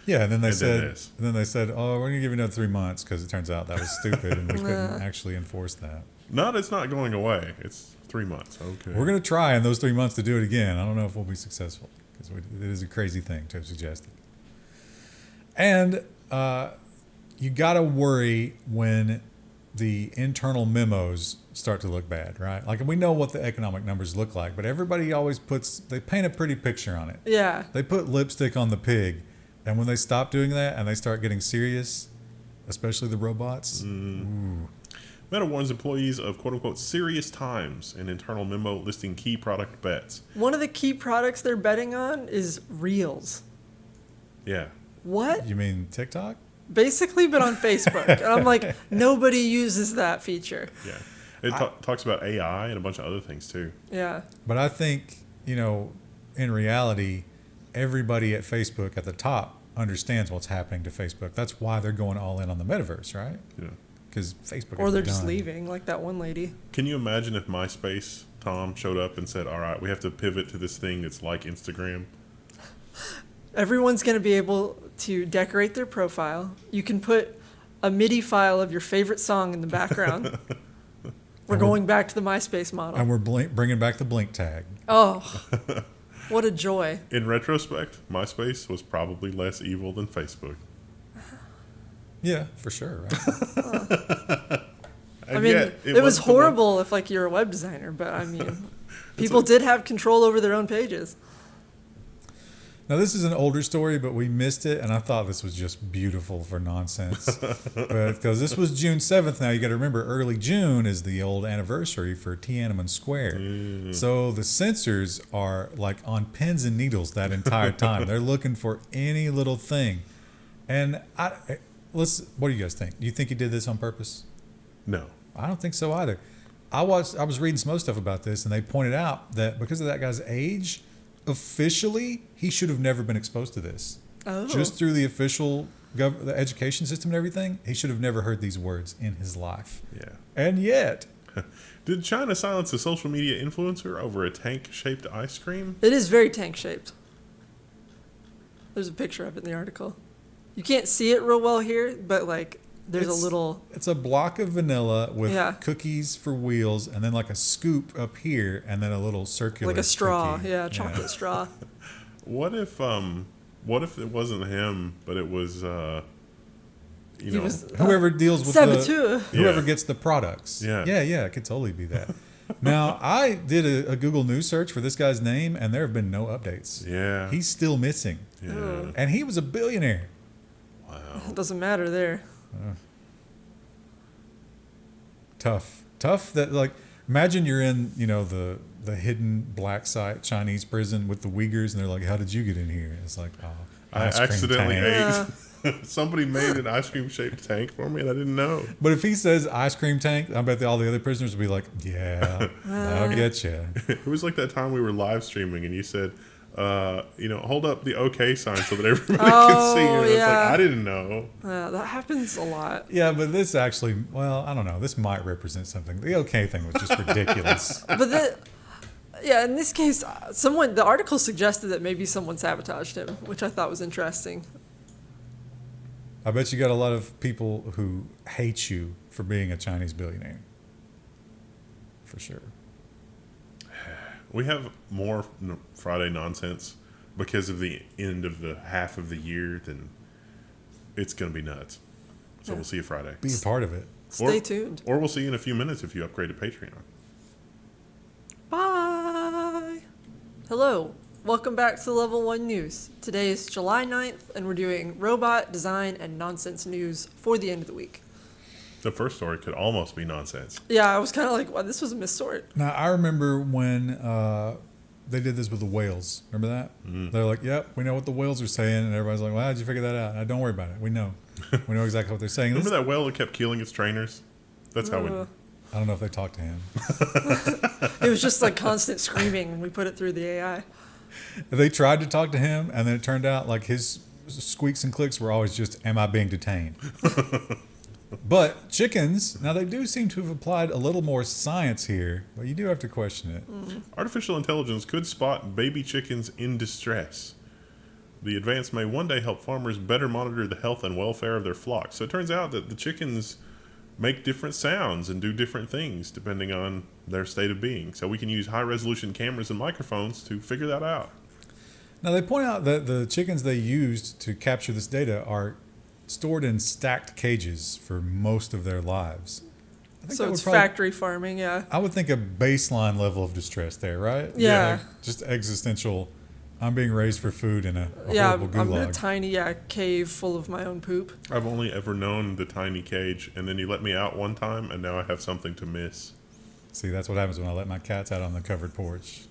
Yeah, and then they And then said, "Oh, we're gonna give you another 3 months," because it turns out that was stupid and we couldn't actually enforce that. It's not going away. It's 3 months. Okay. We're gonna try in those 3 months to do it again. I don't know if we'll be successful because it is a crazy thing to have suggested. And you gotta worry when the internal memos start to look bad, right? Like, we know what the economic numbers look like, but everybody always they paint a pretty picture on it. Yeah. They put lipstick on the pig, and when they stop doing that and they start getting serious, especially the robots, ooh. Meta warns employees of quote-unquote serious times in internal memo listing key product bets. One of the key products they're betting on is Reels. Yeah. What? You mean TikTok? Basically, but on Facebook. And I'm like, nobody uses that feature. Yeah. It talks about AI and a bunch of other things too. Yeah. But I think, in reality, everybody at Facebook at the top understands what's happening to Facebook. That's why they're going all in on the metaverse, right? Yeah. Because Facebook Or is they're just done. leaving, like that one lady. Can you imagine if MySpace, Tom, showed up and said, all right, we have to pivot to this thing that's like Instagram? Everyone's going to be able to decorate their profile. You can put a MIDI file of your favorite song in the background. We're going back to the MySpace model. And we're bringing back the blink tag. Oh, what a joy. In retrospect, MySpace was probably less evil than Facebook. Yeah, for sure. Right? I mean, it was horrible if like you're a web designer, but I mean, people did have control over their own pages. Now, this is an older story, but we missed it, and I thought this was just beautiful for nonsense. Because this was June 7th. Now, you got to remember, early June is the old anniversary for Tiananmen Square. So the censors are like on pins and needles that entire time. They're looking for any little thing. And what do you guys think? Do you think he did this on purpose? No. I don't think so either. I was reading some other stuff about this, and they pointed out that because of that guy's age, officially, he should have never been exposed to this. Oh. Just through the official the education system and everything, he should have never heard these words in his life. Yeah. And yet, Did China silence a social media influencer over a tank-shaped ice cream? It is very tank-shaped. There's a picture of it in the article. You can't see it real well here, but like there's a little... It's a block of vanilla with Yeah. cookies for wheels, and then like a scoop up here, and then a little circular like a straw. cookie. Yeah, chocolate straw. What if it wasn't him, but it was He was, Whoever deals with saboteur. whoever Yeah. gets the products. Yeah. It could totally be that. Now, I did a Google News search for this guy's name, and there have been no updates. Yeah. He's still missing. Yeah. And he was a billionaire. Wow. It doesn't matter there. Tough that, like, imagine you're in, the hidden black site Chinese prison with the Uyghurs, and they're like, how did you get in here? It's like, oh, I ice cream accidentally tank. ate. Somebody made an ice cream shaped tank for me, and I didn't know. But if he says ice cream tank, I bet all the other prisoners will be like, yeah, that'll get you. It was like that time we were live streaming, and you said, hold up the OK sign so that everybody can see it. And yeah. I didn't know. That happens a lot. Yeah, but this actually, I don't know. This might represent something. The okay thing was just ridiculous. But in this case, the article suggested that maybe someone sabotaged him, which I thought was interesting. I bet you got a lot of people who hate you for being a Chinese billionaire. For sure. We have more Friday nonsense because of the end of the half of the year, then it's going to be nuts. So we'll see you Friday. Be a part of it. Stay tuned. Or we'll see you in a few minutes if you upgrade to Patreon. Bye. Hello. Welcome back to Level 1 News. Today is July 9th, and we're doing robot, design, and nonsense news for the end of the week. The first story could almost be nonsense. Yeah, I was kind of like, wow, this was a missort. Now, I remember when they did this with the whales. Remember that? They're like, yep, we know what the whales are saying. And everybody's like, well, how'd you figure that out? Don't worry about it. We know. We know exactly what they're saying. Remember that whale that kept killing its trainers? That's how we... I don't know if they talked to him. It was just like constant screaming when we put it through the AI. They tried to talk to him, and then it turned out like his squeaks and clicks were always just, am I being detained? But chickens, now they do seem to have applied a little more science here, but you do have to question it. Artificial intelligence could spot baby chickens in distress. The advance may one day help farmers better monitor the health and welfare of their flocks. So it turns out that the chickens make different sounds and do different things depending on their state of being. So we can use high-resolution cameras and microphones to figure that out. Now, they point out that the chickens they used to capture this data are stored in stacked cages for most of their lives. I think So that it's would probably- factory farming, yeah. I would think a baseline level of distress there, right? Yeah. Like just existential, I'm being raised for food in a Yeah, horrible I'm in a gulag. tiny cave full of my own poop. I've only ever known the tiny cage, and then you let me out one time, and now I have something to miss. See, that's what happens when I let my cats out on the covered porch.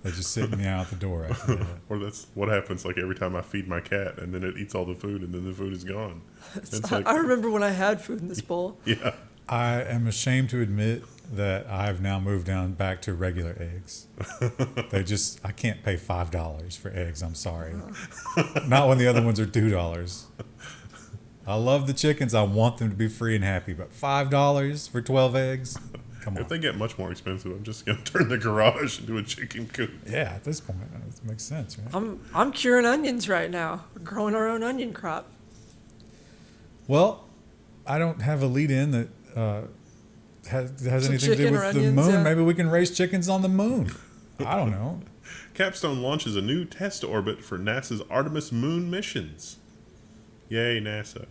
They just sit me out the door after that. Or that's what happens like every time I feed my cat, and then it eats all the food, and then the food is gone. It's like, I remember when I had food in this bowl. yeah. I am ashamed to admit that I've now moved down back to regular eggs. I can't pay $5 for eggs. I'm sorry. Not when the other ones are $2. I love the chickens. I want them to be free and happy, but $5 for 12 eggs? Come on. If they get much more expensive, I'm just going to turn the garage into a chicken coop. Yeah, at this point, it makes sense, right? I'm curing onions right now. We're growing our own onion crop. Well, I don't have a lead-in that has anything to do with the onions, moon. yeah. Maybe we can raise chickens on the moon. I don't know. Capstone launches a new test orbit for NASA's Artemis moon missions. Yay, NASA.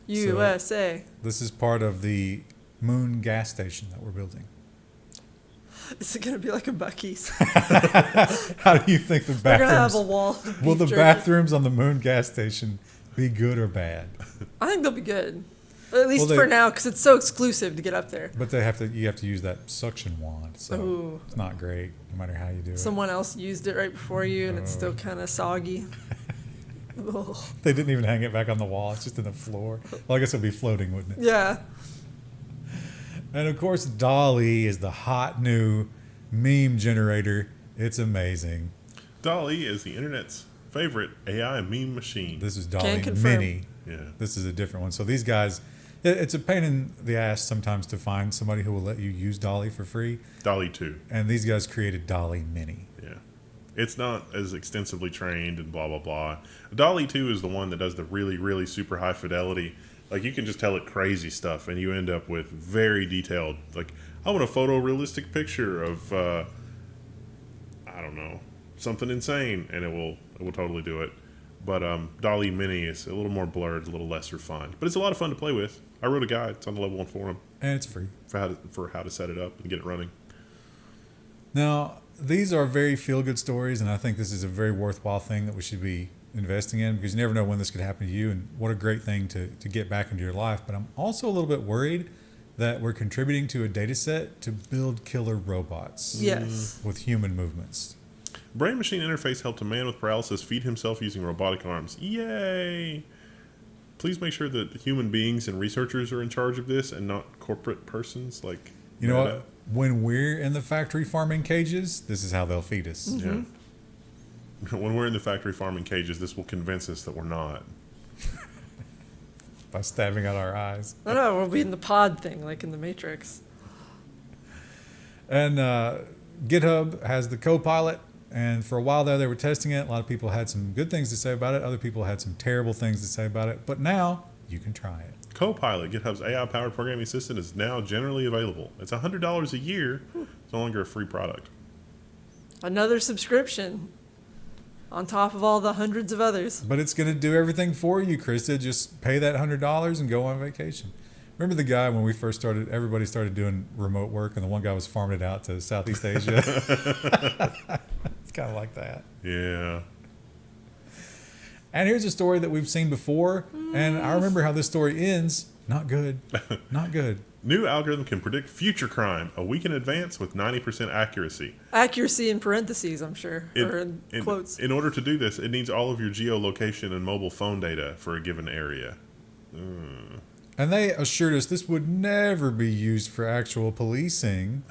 USA. This is part of the moon gas station that we're building. Is it going to be like a Buc-ee's? How do you think the We're going to have bathrooms... a wall of Will beef the jerky. bathrooms on the moon gas station be good or bad? I think they'll be good. At least Well, for now, because it's so exclusive to get up there. But you have to use that suction wand, so Ooh. it's not great, no matter how you do it. Someone else used it right before you, and it's still kind of soggy. Ugh. They didn't even hang it back on the wall; it's just in the floor. Well, I guess it'd be floating, wouldn't it? Yeah. And of course, Dolly is the hot new meme generator. It's amazing. DALL-E is the internet's favorite AI meme machine. This is Can Dolly confirm. Mini. Yeah. This is a different one. So these guys, it's a pain in the ass sometimes to find somebody who will let you use Dolly for free. DALL-E 2. And these guys created Dolly Mini. Yeah. It's not as extensively trained and blah, blah, blah. DALL-E 2 is the one that does the really, really super high fidelity. Like, you can just tell it crazy stuff, and you end up with very detailed, like, I want a photorealistic picture of, I don't know, something insane, and it will totally do it. But DALL-E Mini is a little more blurred, a little less refined. But it's a lot of fun to play with. I wrote a guide. It's on the Level 1 forum And it's free. for how to set it up and get it running. Now, these are very feel-good stories, and I think this is a very worthwhile thing that we should be investing in, because you never know when this could happen to you, and what a great thing to get back into your life. But I'm also a little bit worried that we're contributing to a data set to build killer robots Yes. with human movements. Brain-machine interface helped a man with paralysis feed himself using robotic arms. Yay! Please make sure that human beings and researchers are in charge of this and not corporate persons like You know Meta. what? When we're in the factory farming cages, this is how they'll feed us. Yeah. When we're in the factory farming cages, this will convince us that we're not. By stabbing out our eyes. I don't know, we'll be in the pod thing, like in the Matrix. And GitHub has the Copilot, and for a while there, they were testing it. A lot of people had some good things to say about it. Other people had some terrible things to say about it. But now you can try it. Copilot, GitHub's AI-powered programming assistant, is now generally available. It's $100 a year. It's no longer a free product. Another subscription on top of all the hundreds of others. But it's going to do everything for you, Krista. Just pay that $100 and go on vacation. Remember the guy when we first started, everybody started doing remote work, and the one guy was farming it out to Southeast Asia? It's kind of like that. Yeah. And here's a story that we've seen before, and I remember how this story ends. Not good. Not good. New algorithm can predict future crime a week in advance with 90% accuracy. Accuracy in parentheses, I'm sure, or in quotes. In order to do this, it needs all of your geolocation and mobile phone data for a given area. And they assured us this would never be used for actual policing.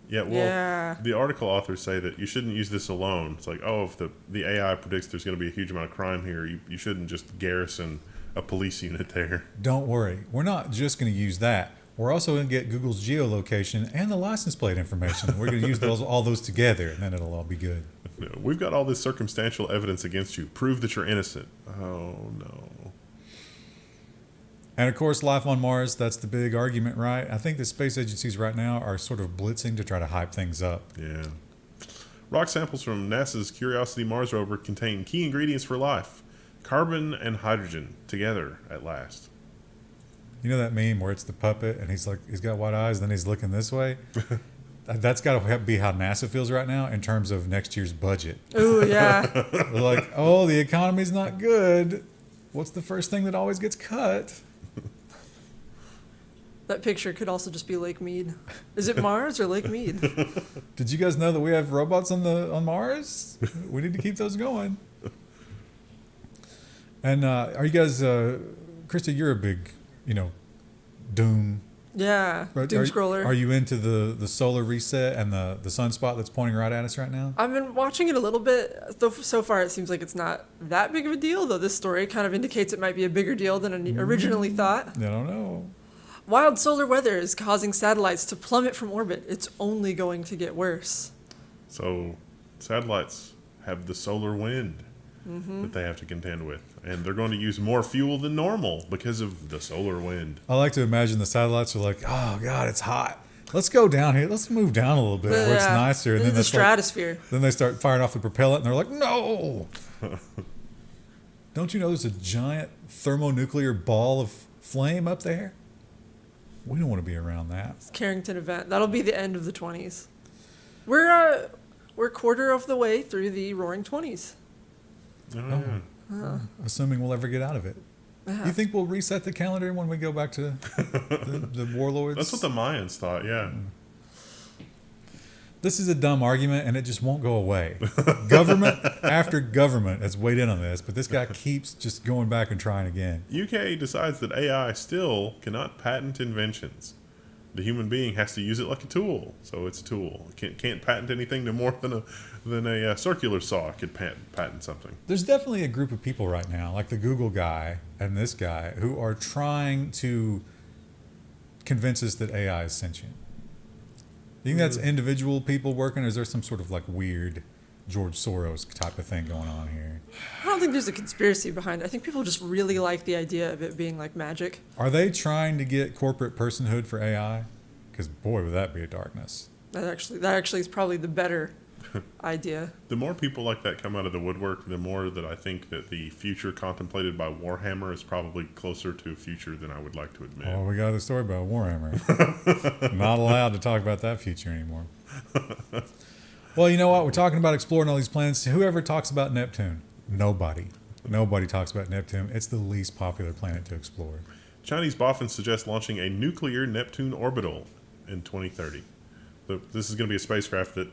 Yeah, well, Yeah. the article authors say that you shouldn't use this alone. It's like, oh, if the AI predicts there's going to be a huge amount of crime here, you shouldn't just garrison a police unit there. Don't worry. We're not just going to use that. We're also going to get Google's geolocation and the license plate information. We're going to use all those together, and then it'll all be good. No, we've got all this circumstantial evidence against you. Prove that you're innocent. Oh, no. And of course, life on Mars, that's the big argument, right? I think the space agencies right now are sort of blitzing to try to hype things up. Yeah. Rock samples from NASA's Curiosity Mars rover contain key ingredients for life. Carbon and hydrogen together at last. You know that meme where it's the puppet and he's got white eyes, then he's looking this way? That's got to be how NASA feels right now in terms of next year's budget. Ooh, yeah. They're like, oh, the economy's not good. What's the first thing that always gets cut? That picture could also just be Lake Mead. Is it Mars or Lake Mead? Did you guys know that we have robots on Mars? We need to keep those going. And are you guys, Krista, you're a big, Doom. Yeah, Right, doom scroller. Are you into the solar reset and the sunspot that's pointing right at us right now? I've been watching it a little bit. Though so far, it seems like it's not that big of a deal, though this story kind of indicates it might be a bigger deal than originally thought. I don't know. Wild solar weather is causing satellites to plummet from orbit. It's only going to get worse. So satellites have the solar wind that they have to contend with. And they're going to use more fuel than normal because of the solar wind. I like to imagine the satellites are like, oh, God, it's hot. Let's go down here. Let's move down a little bit where it's nicer. And then the stratosphere. Then they start firing off the propellant, and they're like, no. Don't you know there's a giant thermonuclear ball of flame up there? We don't want to be around that. It's Carrington event. That'll be the end of the 20s. We're a quarter of the way through the Roaring 20s. Assuming we'll ever get out of it. You think we'll reset the calendar when we go back to the warlords? That's what the Mayans thought, yeah. This is a dumb argument, and it just won't go away. Government after government has weighed in on this, but this guy keeps just going back and trying again. UK decides that AI still cannot patent inventions. The human being has to use it like a tool, so it's a tool. It can't patent anything no more than a circular saw could patent something. There's definitely a group of people right now, like the Google guy and this guy, who are trying to convince us that AI is sentient. Do you think that's individual people working, or is there some sort of like weird George Soros type of thing going on here? I don't think there's a conspiracy behind it. I think people just really like the idea of it being like magic. Are they trying to get corporate personhood for AI? Because boy, would that be a darkness. That actually is probably the better idea. The more people like that come out of the woodwork, the more that I think that the future contemplated by Warhammer is probably closer to a future than I would like to admit. Oh, we got a story about Warhammer. Not allowed to talk about that future anymore. Well, you know what? We're talking about exploring all these planets. Whoever talks about Neptune? Nobody. Nobody talks about Neptune. It's the least popular planet to explore. Chinese boffins suggest launching a nuclear Neptune orbital in 2030. This is going to be a spacecraft that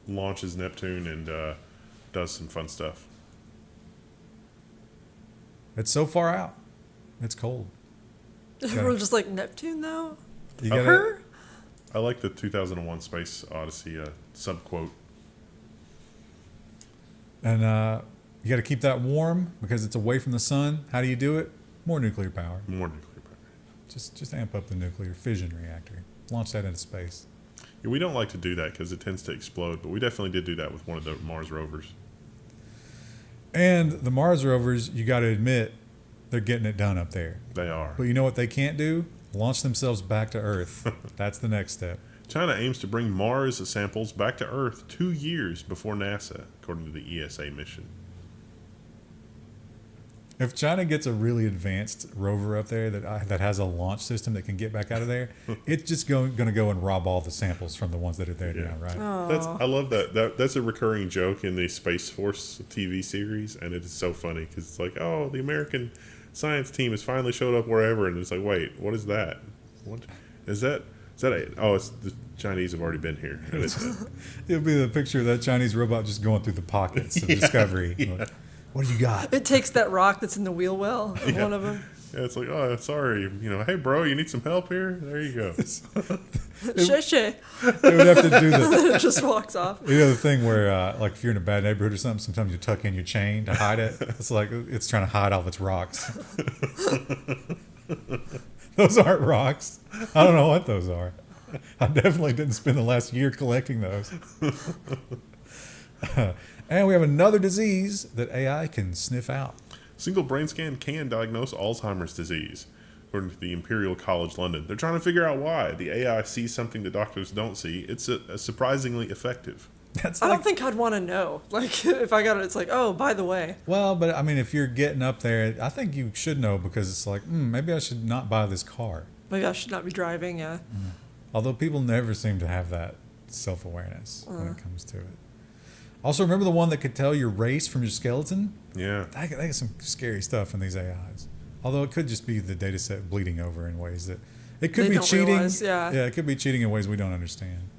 launches Neptune and does some fun stuff. It's so far out. It's cold. We're just like, Neptune, though? You gotta, I like the 2001 Space Odyssey subquote. And you got to keep that warm because it's away from the sun. How do you do it? More nuclear power. More nuclear power. Just amp up the nuclear fission reactor. Launch that into space. Yeah, we don't like to do that because it tends to explode, but we definitely did do that with one of the Mars rovers. And the Mars rovers, you got to admit, they're getting it done up there. They are. But you know what they can't do? Launch themselves back to Earth. That's the next step. China aims to bring Mars samples back to Earth 2 years before NASA, according to the ESA mission. If China gets a really advanced rover up there that has a launch system that can get back out of there, it's just going to go and rob all the samples from the ones that are there now, right? Oh. I love that. That's a recurring joke in the Space Force TV series, and it is so funny because it's like, oh, the American science team has finally showed up wherever, and it's like, wait, what is that? What is that? Is that it's the Chinese have already been here. And It'll be the picture of that Chinese robot just going through the pockets of Discovery. Yeah. Like, what do you got? It takes that rock that's in the wheel well of one of them. Yeah, it's like, oh, sorry. Hey, bro, you need some help here? There you go. Shay. They would have to do It just walks off. the other thing where, like, if you're in a bad neighborhood or something, sometimes you tuck in your chain to hide it. It's like it's trying to hide all of its rocks. Those aren't rocks. I don't know what those are. I definitely didn't spend the last year collecting those. And we have another disease that AI can sniff out. Single brain scan can diagnose Alzheimer's disease, according to the Imperial College London. They're trying to figure out why. The AI sees something that doctors don't see. It's surprisingly effective. I don't think I'd want to know. Like, if I got it, it's like, oh, by the way. Well, but I mean, if you're getting up there, I think you should know because it's like, maybe I should not buy this car. Maybe I should not be driving, yeah. Although people never seem to have that self-awareness when it comes to it. Also, remember the one that could tell your race from your skeleton? Yeah. They got some scary stuff in these AIs. Although it could just be the data set bleeding over in ways that it could be cheating. Realize, yeah, it could be cheating in ways we don't understand.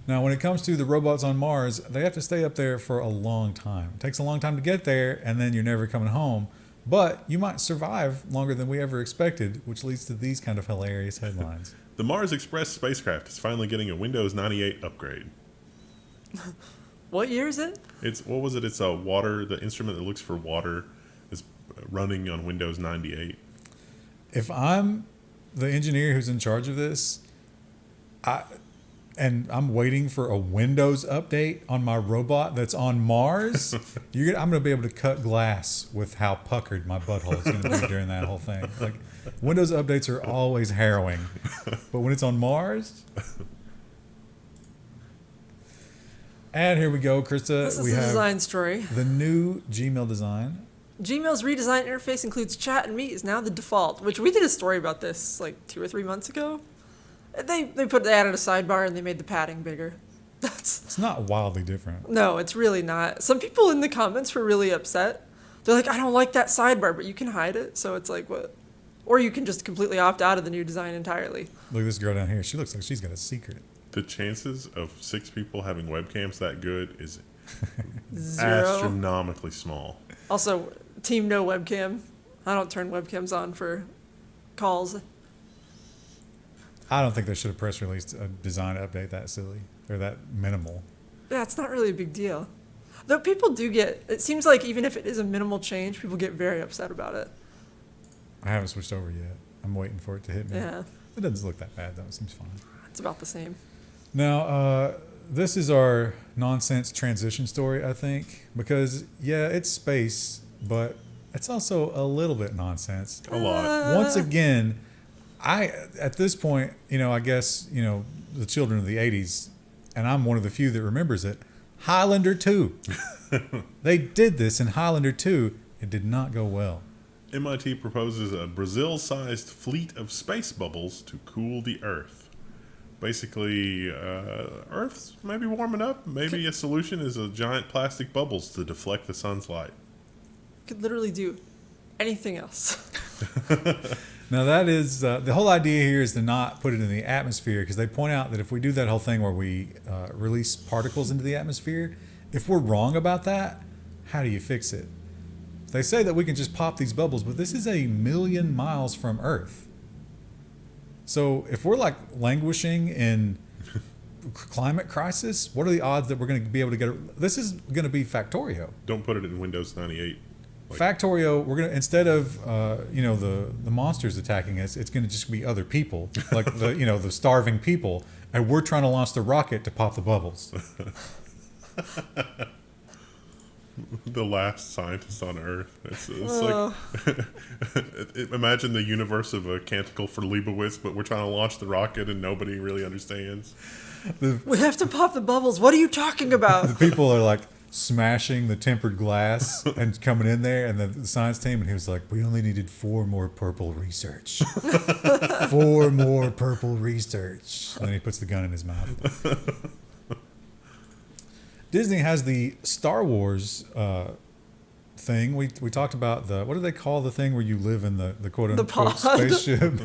Now, when it comes to the robots on Mars, they have to stay up there for a long time. It takes a long time to get there, and then you're never coming home. But you might survive longer than we ever expected, which leads to these kind of hilarious headlines. The Mars Express spacecraft is finally getting a Windows 98 upgrade. What year is it? What was it? It's a water. The instrument that looks for water is running on Windows 98. If I'm the engineer who's in charge of this, I'm waiting for a Windows update on my robot that's on Mars, I'm going to be able to cut glass with how puckered my butthole is going to be during that whole thing. Like, Windows updates are always harrowing, but when it's on Mars. And here we go, Krista. This is we the have design story. the new Gmail design. Gmail's redesigned interface includes chat and meet is now the default, which we did a story about this like 2 or 3 months ago. They added a sidebar and they made the padding bigger. It's not wildly different. No, it's really not. Some people in the comments were really upset. They're like, I don't like that sidebar, but you can hide it. So it's like, what? Or you can just completely opt out of the new design entirely. Look at this girl down here. She looks like she's got a secret. The chances of 6 people having webcams that good is 0. astronomically small. Also, team no webcam. I don't turn webcams on for calls. I don't think they should have press released a design update that silly or that minimal. Yeah, it's not really a big deal. Though people do it seems like even if it is a minimal change, people get very upset about it. I haven't switched over yet. I'm waiting for it to hit me. Yeah. It doesn't look that bad, though. It seems fine. It's about the same. Now, this is our nonsense transition story, I think, because, yeah, it's space, but it's also a little bit nonsense. A lot. Once again, at this point, I guess, the children of the 80s, and I'm one of the few that remembers it, Highlander 2. They did this in Highlander 2. It did not go well. MIT proposes a Brazil-sized fleet of space bubbles to cool the Earth. Basically, Earth's maybe warming up. Maybe a solution is a giant plastic bubbles to deflect the sun's light. Could literally do anything else. Now, that is the whole idea here is to not put it in the atmosphere, because they point out that if we do that whole thing where we release particles into the atmosphere, if we're wrong about that, how do you fix it? They say that we can just pop these bubbles, but this is 1,000,000 miles from Earth. So if we're like languishing in climate crisis, what are the odds that we're going to be able to get this is going to be Factorio. Don't put it in Windows 98. Factorio, we're going to, instead of the monsters attacking us, it's going to just be other people, like the starving people, and we're trying to launch the rocket to pop the bubbles. The last scientist on Earth. It's like imagine the universe of a Canticle for Leibowitz, but we're trying to launch the rocket and nobody really understands. We have to pop the bubbles. What are you talking about? The people are like smashing the tempered glass and coming in there, and the science team, and he was like, we only needed 4 more purple research. 4 more purple research. And then he puts the gun in his mouth. Disney has the Star Wars thing. We talked about what do they call the thing where you live in the quote unquote spaceship?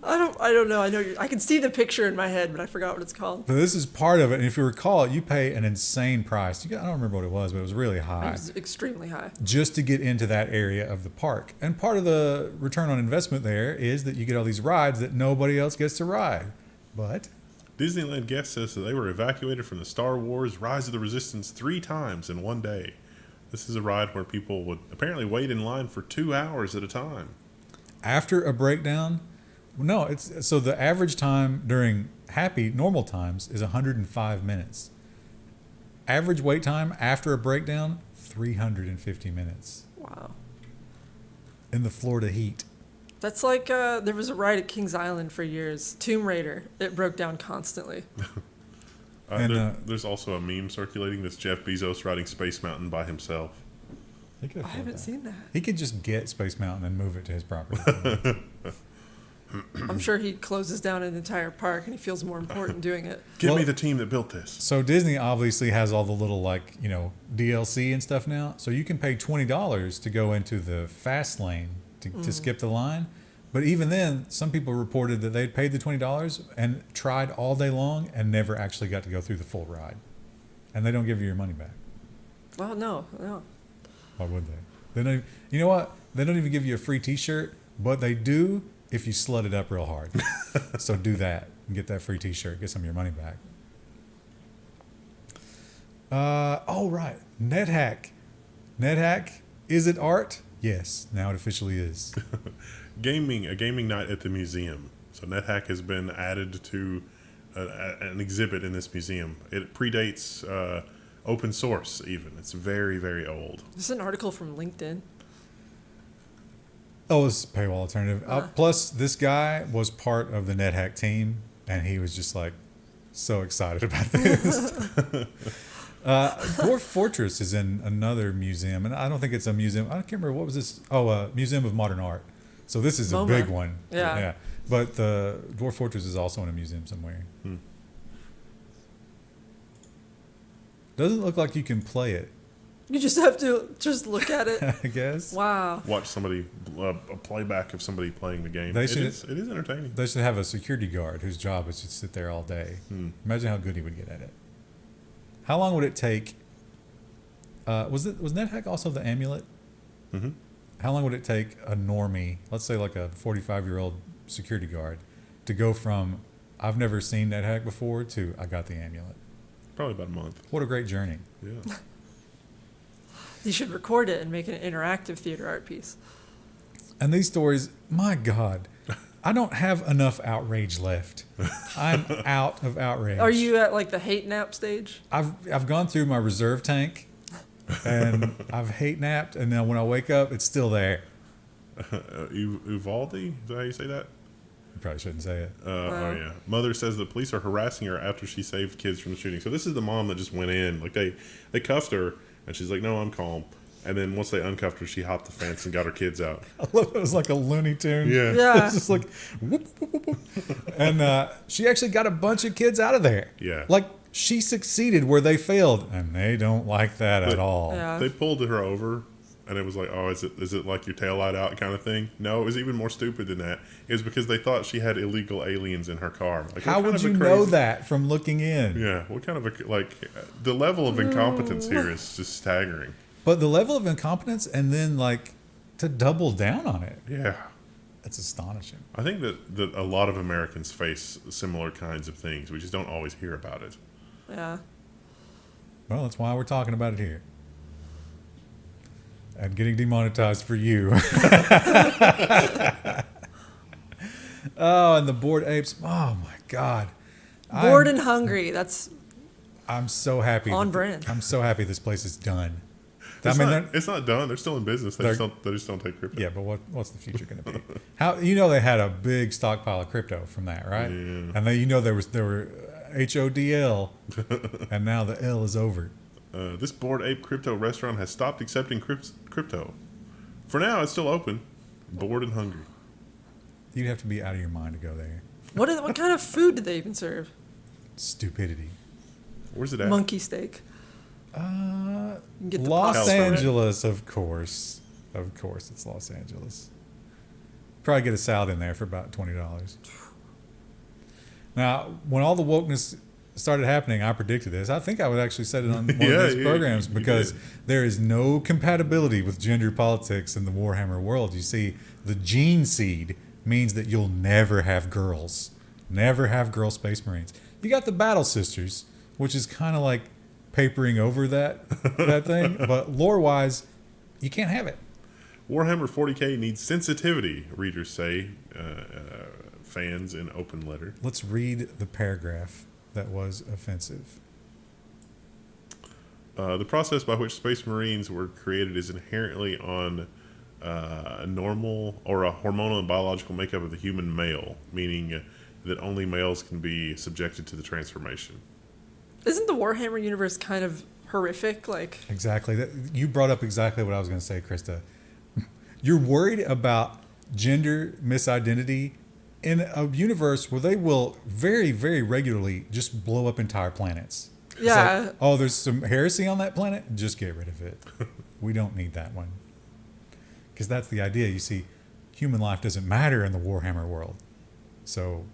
I don't know. I can see the picture in my head, but I forgot what it's called. But this is part of it. And if you recall, you pay an insane price. I don't remember what it was, but it was really high. It was extremely high. Just to get into that area of the park. And part of the return on investment there is that you get all these rides that nobody else gets to ride. But Disneyland guest says that they were evacuated from the Star Wars Rise of the Resistance 3 times in one day. This is a ride where people would apparently wait in line for 2 hours at a time. After a breakdown? No, so the average time during normal times is 105 minutes. Average wait time after a breakdown, 350 minutes. Wow. In the Florida heat. That's like there was a ride at Kings Island for years. Tomb Raider. It broke down constantly. There's also a meme circulating that's Jeff Bezos riding Space Mountain by himself. I haven't seen that. He could just get Space Mountain and move it to his property. I'm sure he closes down an entire park and he feels more important doing it. Give me the team that built this. So Disney obviously has all the little DLC and stuff now. So you can pay $20 to go into the fast lane to skip the line. But even then, some people reported that they'd paid the $20 and tried all day long and never actually got to go through the full ride. And they don't give you your money back. Well, no. Why would they? They don't. You know what? They don't even give you a free T-shirt, but they do if you slut it up real hard. So do that and get that free T-shirt. Get some of your money back. Oh right, NetHack. NetHack, is it art? Yes, now it officially is. A gaming night at the museum. So NetHack has been added to an exhibit in this museum. It predates open source even. It's very, very old. This is an article from LinkedIn. Oh, it's a paywall alternative. Plus, this guy was part of the NetHack team, and he was just like so excited about this. Dwarf Fortress is in another museum, and I don't think it's a museum. I can't remember, what was this? Oh, Museum of Modern Art. So this is a big one. Yeah. But the Dwarf Fortress is also in a museum somewhere. Doesn't look like you can play it. You just have to just look at it. I guess. Wow. Watch somebody, a playback of somebody playing the game. It is entertaining. They should have a security guard whose job is to sit there all day. Imagine how good he would get at it. How long would it take? Was NetHack also the amulet? Mm-hmm. How long would it take a normie, let's say like a 45-year-old security guard, to go from I've never seen NetHack before to I got the amulet? Probably about a month. What a great journey. Yeah. You should record it and make an interactive theater art piece. And these stories, my God, I don't have enough outrage left. I'm out of outrage. Are you at like the hate nap stage? I've gone through my reserve tank, and I've hate napped, and then when I wake up, it's still there. Uvalde? Is that how you say that? You probably shouldn't say it. Oh yeah. Mother says the police are harassing her after she saved kids from the shooting. So this is the mom that just went in. Like they cuffed her, and she's like, "No, I'm calm." And then once they uncuffed her, she hopped the fence and got her kids out. I love it. It was like a Looney Tune. Yeah. It's just like whoop, whoop, whoop, whoop. And she actually got a bunch of kids out of there. Yeah. Like she succeeded where they failed, and they don't like that at all. Yeah. They pulled her over, and it was like, "Oh, is it like your tail light out kind of thing?" No, it was even more stupid than that. It was because they thought she had illegal aliens in her car. Like, how would you know that from looking in? Yeah. What kind of the level of incompetence here is just staggering. But the level of incompetence, and then like to double down on it. Yeah. That's astonishing. I think that a lot of Americans face similar kinds of things. We just don't always hear about it. Yeah. Well, that's why we're talking about it here. And getting demonetized for you. Oh, and the bored apes. Oh my God. Bored and hungry. I'm so happy. On brand. I'm so happy this place is done. It's not done. They're still in business. They just don't take crypto. Yeah, but what's the future going to be? How they had a big stockpile of crypto from that, right? Yeah. And there were HODL, and now the L is over. This Bored Ape crypto restaurant has stopped accepting crypto. For now, it's still open. Bored and hungry. You'd have to be out of your mind to go there. What kind of food do they even serve? Stupidity. Where's it at? Monkey steak. Get the Los pasta. Angeles, of course. Of course, it's Los Angeles. Probably get a salad in there for about $20. Now, when all the wokeness started happening, I predicted this. I think I would actually said it on one of these programs because there is no compatibility with gender politics in the Warhammer world. You see, the gene seed means that you'll never have girls. Never have girl Space Marines. You got the Battle Sisters, which is kind of like papering over that thing, but lore-wise, you can't have it. Warhammer 40K needs sensitivity, readers say, fans in open letter. Let's read the paragraph that was offensive. The process by which Space Marines were created is inherently on a normal or a hormonal and biological makeup of the human male, meaning that only males can be subjected to the transformation. Isn't the Warhammer universe kind of horrific? Like Exactly. You brought up exactly what I was going to say, Krista. You're worried about gender misidentity in a universe where they will very, very regularly just blow up entire planets. Yeah. It's like, there's some heresy on that planet? Just get rid of it. We don't need that one. Because that's the idea. You see, human life doesn't matter in the Warhammer world. So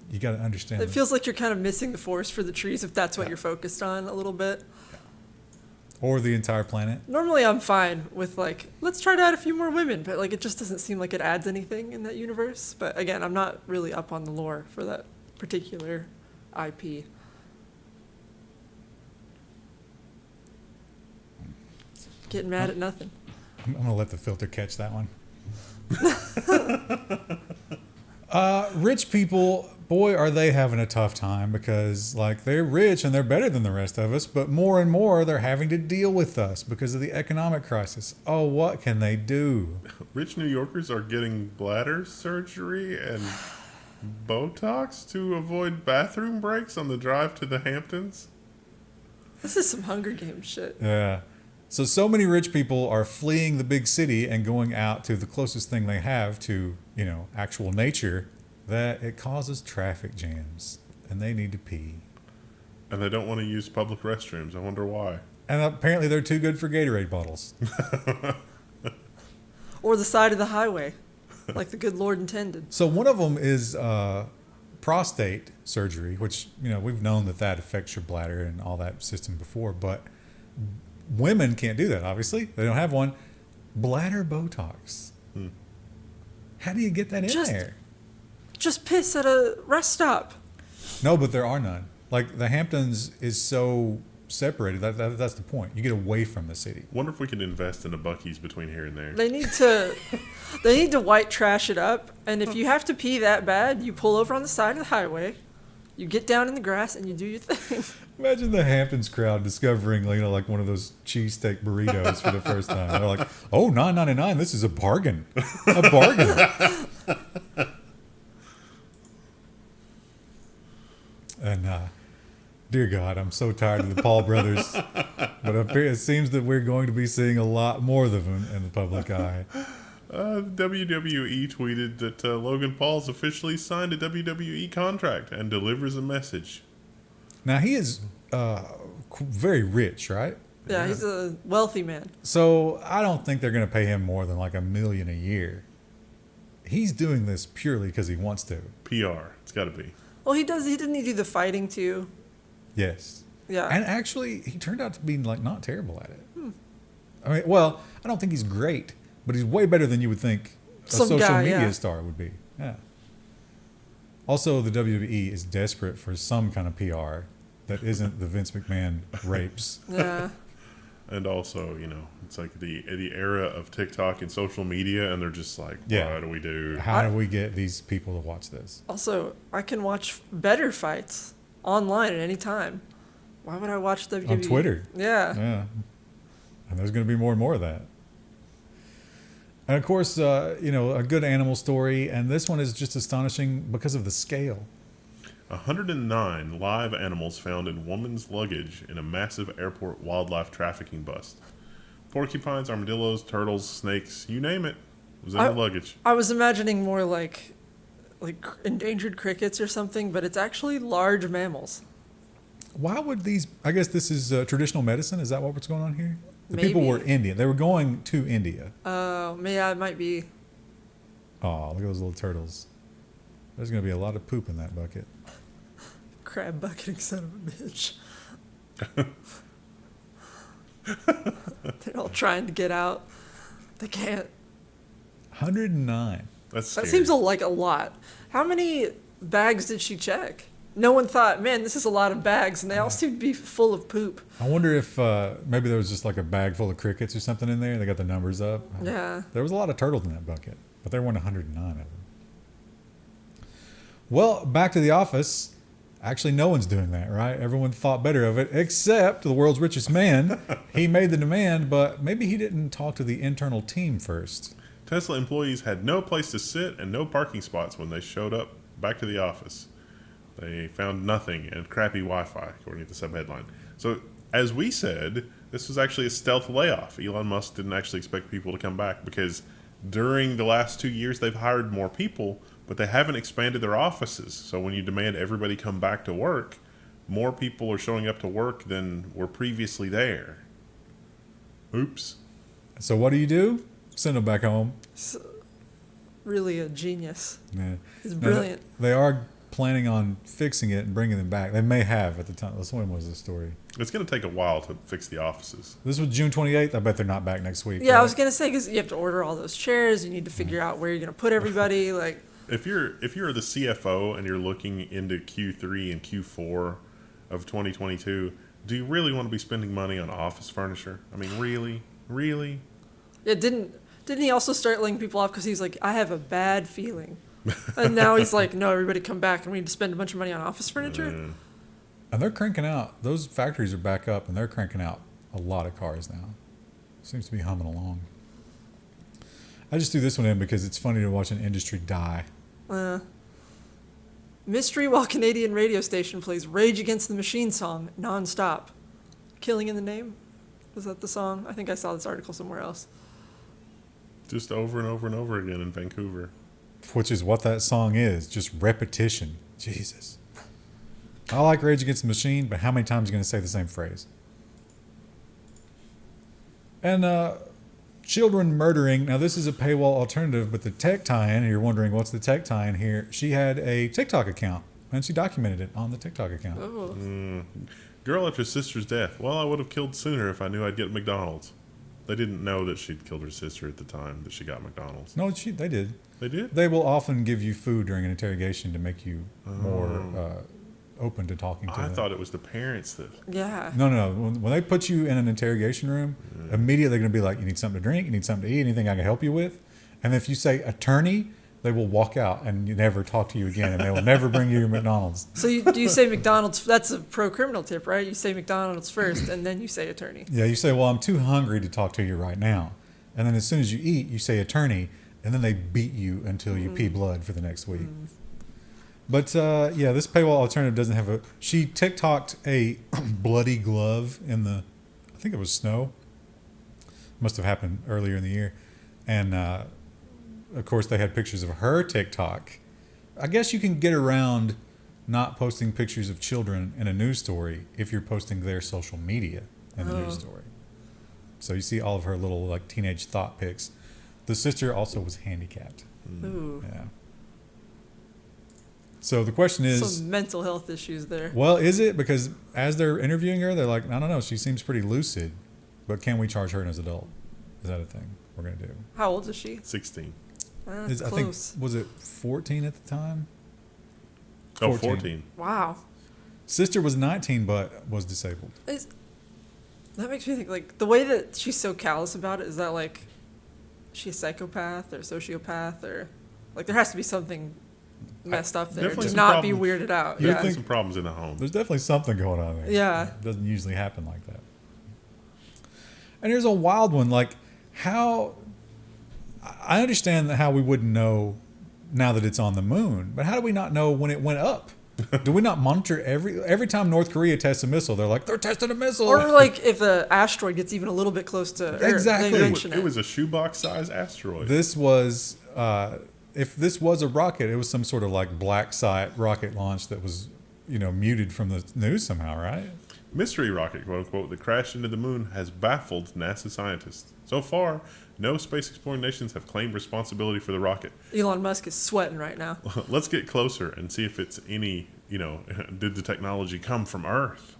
you got to understand. It feels like you're kind of missing the forest for the trees if that's what you're focused on a little bit. Or the entire planet. Normally I'm fine with like, let's try to add a few more women, but like it just doesn't seem like it adds anything in that universe. But again, I'm not really up on the lore for that particular IP. Getting mad at nothing. I'm going to let the filter catch that one. Rich people, boy, are they having a tough time because, like, they're rich and they're better than the rest of us, but more and more they're having to deal with us because of the economic crisis. Oh, what can they do? Rich New Yorkers are getting bladder surgery and Botox to avoid bathroom breaks on the drive to the Hamptons. This is some Hunger Games shit. Yeah. So many rich people are fleeing the big city and going out to the closest thing they have to, actual nature, that it causes traffic jams and they need to pee. And they don't want to use public restrooms. I wonder why. And apparently they're too good for Gatorade bottles. Or the side of the highway, like the good Lord intended. So one of them is prostate surgery, which, we've known that affects your bladder and all that system before, but women can't do that, obviously. They don't have one. Bladder Botox. How do you get that in there? Just piss at a rest stop. No, but there are none. Like, the Hamptons is so separated. That's the point. You get away from the city. Wonder if we could invest in a Buc-ee's between here and there. They need to white trash it up. And if you have to pee that bad, you pull over on the side of the highway, you get down in the grass, and you do your thing. Imagine the Hamptons crowd discovering, like one of those cheesesteak burritos for the first time. They're like, oh, $9.99, this is a bargain. A bargain. And, dear God, I'm so tired of the Paul brothers. But it seems that we're going to be seeing a lot more of them in the public eye. WWE tweeted that Logan Paul's officially signed a WWE contract and delivers a message. Now, he is very rich, right? Yeah, he's a wealthy man. So I don't think they're going to pay him more than like $1 million a year. He's doing this purely because he wants to. PR. It's got to be. Well, he does. Didn't he do the fighting too? Yes. Yeah. And actually, he turned out to be like not terrible at it. I mean, well, I don't think he's great, but he's way better than you would think a social media star would be. Yeah. Also, the WWE is desperate for some kind of PR that isn't the Vince McMahon rapes. Yeah. And also, it's like the era of TikTok and social media, and they're just like, what do we do? How do we get these people to watch this? Also, I can watch better fights online at any time. Why would I watch WWE? On Twitter. Yeah. Yeah. And there's going to be more and more of that. And of course, a good animal story, and this one is just astonishing because of the scale. 109 live animals found in woman's luggage in a massive airport wildlife trafficking bust. Porcupines, armadillos, turtles, snakes, you name it, was in the luggage. I was imagining more like endangered crickets or something, but it's actually large mammals. Why would these... I guess this is traditional medicine. Is that what's going on here? The Maybe. people were Indian. They were going to India. Oh, yeah, it might be. Oh, look at those little turtles. There's going to be a lot of poop in that bucket. Crab bucketing son of a bitch. They're all trying to get out. They can't. 109. That's scary. That seems like a lot. How many bags did she check? No one thought, man, this is a lot of bags, and they all seem to be full of poop. I wonder if maybe there was just like a bag full of crickets or something in there. They got the numbers up. Yeah. There was a lot of turtles in that bucket, but there weren't 109 of them. Well, back to the office. Actually, no one's doing that, right? Everyone thought better of it, except the world's richest man. He made the demand, but maybe he didn't talk to the internal team first. Tesla employees had no place to sit and no parking spots when they showed up back to the office. They found nothing and crappy Wi-Fi, according to the subheadline. So, as we said, this was actually a stealth layoff. Elon Musk didn't actually expect people to come back because during the last 2 years, they've hired more people, but they haven't expanded their offices. So when you demand everybody come back to work, more people are showing up to work than were previously there. Oops. So what do? Send them back home. Really a genius. Yeah. He's brilliant. Now, they are planning on fixing it and bringing them back. They may have at the time. This one was the story. It's going to take a while to fix the offices. This was June 28th. I bet they're not back next week. Yeah, right? I was gonna say because you have to order all those chairs. You need to figure out where you're gonna put everybody. Like, If you're the CFO and you're looking into Q3 and Q4 of 2022, do you really want to be spending money on office furniture? I mean, really? yeah, didn't he also start laying people off because he's like, I have a bad feeling, and now he's like, no, everybody come back, and we need to spend a bunch of money on office furniture. And they're cranking out. Those factories are back up, and they're cranking out a lot of cars now. Seems to be humming along. I just threw this one in because it's funny to watch an industry die. Mystery while Canadian radio station plays Rage Against the Machine song nonstop. Killing in the Name? Was that the song? I think I saw this article somewhere else. Just over and over and over again in Vancouver. Which is what that song is. Just repetition. Jesus. I like Rage Against the Machine, but how many times are you going to say the same phrase? And children murdering. Now, this is a paywall alternative, but the tech tie-in, you're wondering what's the tech tie-in here. She had a TikTok account, and she documented it on the TikTok account. Oh. Girl after sister's death. Well, I would have killed sooner if I knew I'd get McDonald's. They didn't know that she'd killed her sister at the time that she got McDonald's. No, they did. They did? They will often give you food during an interrogation to make you more open to talking to I them. thought it was the parents that... Yeah. No. When they put you in an interrogation room, immediately they're going to be like, you need something to drink, you need something to eat, anything I can help you with? And if you say attorney, they will walk out and you never talk to you again, and they will never bring you your McDonald's. So do you say McDonald's? That's a pro-criminal tip, right? You say McDonald's first, and then you say attorney. Yeah, you say, well, I'm too hungry to talk to you right now. And then as soon as you eat, you say attorney, and then they beat you until you pee blood for the next week. But, this paywall alternative doesn't have a... She TikToked a bloody glove in the... I think it was snow. Must have happened earlier in the year. And, of course, they had pictures of her TikTok. I guess you can get around not posting pictures of children in a news story if you're posting their social media in the news story. So you see all of her little, like, teenage thought pics. The sister also was handicapped. Ooh. Yeah. So the question is... Some mental health issues there. Well, is it? Because as they're interviewing her, they're like, I don't know, she seems pretty lucid, but can we charge her as an adult? Is that a thing we're going to do? How old is she? 16. That's I close. think, was it 14 at the time? Oh, 14. Wow. Sister was 19, but was disabled. That makes me think, like, the way that she's so callous about it, is that, like, she a psychopath or a sociopath, or, like, there has to be something messed up there Definitely to some not be problems. weirded out. You Yeah. There's some problems in the home. There's definitely something going on there. Yeah. It doesn't usually happen like that. And here's a wild one, like, how... I understand how we wouldn't know now that it's on the moon, but how do we not know when it went up? Do we not monitor every time North Korea tests a missile? They're like, they're testing a missile. Or, like, if the asteroid gets even a little bit close to Earth, Exactly. they mention It was a shoebox-sized asteroid. This was, if this was a rocket, it was some sort of like black site rocket launch that was, muted from the news somehow, right? Mystery rocket, quote unquote, that crashed into the moon has baffled NASA scientists. So far, no space exploring nations have claimed responsibility for the rocket. Elon Musk is sweating right now. Let's get closer and see if it's any, did the technology come from Earth?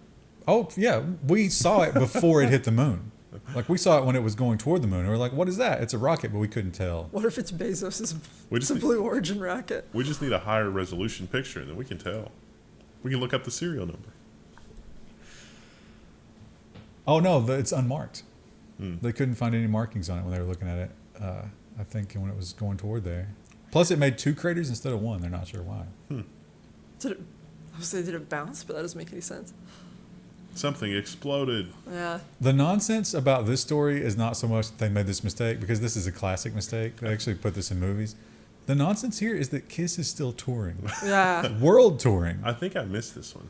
Oh, yeah. We saw it before it hit the moon. Like, we saw it when it was going toward the moon. We were like, what is that? It's a rocket, but we couldn't tell. What if it's Bezos' We just need- Blue Origin rocket? We just need a higher resolution picture, and then we can tell. We can look up the serial number. Oh, no, it's unmarked. They couldn't find any markings on it when they were looking at it, I think, when it was going toward there. Plus, it made 2 craters instead of 1. They're not sure why. I would say did it bounce, but that doesn't make any sense. Something exploded. Yeah. The nonsense about this story is not so much that they made this mistake, because this is a classic mistake. They actually put this in movies. The nonsense here is that Kiss is still touring. Yeah. World touring. I think I missed this one.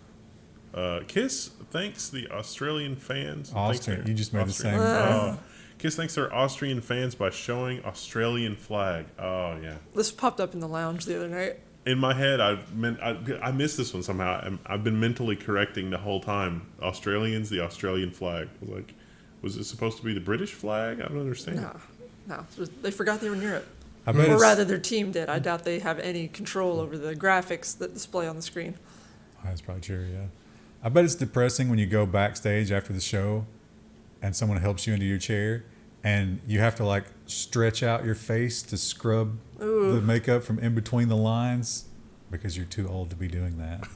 Kiss thanks the Australian fans. Austrian. You just made Austrian. the same. Kiss thanks their Austrian fans by showing Australian flag. Oh, yeah. This popped up in the lounge the other night. In my head, I missed this one somehow. I've been mentally correcting the whole time. Australians, the Australian flag. I was like, was it supposed to be the British flag? I don't understand. No. They forgot they were in Europe. I bet Or it's, rather, their team did. I doubt they have any control over the graphics that display on the screen. That's probably true, yeah. I bet it's depressing when you go backstage after the show and someone helps you into your chair and you have to like stretch out your face to scrub the makeup from in between the lines because you're too old to be doing that.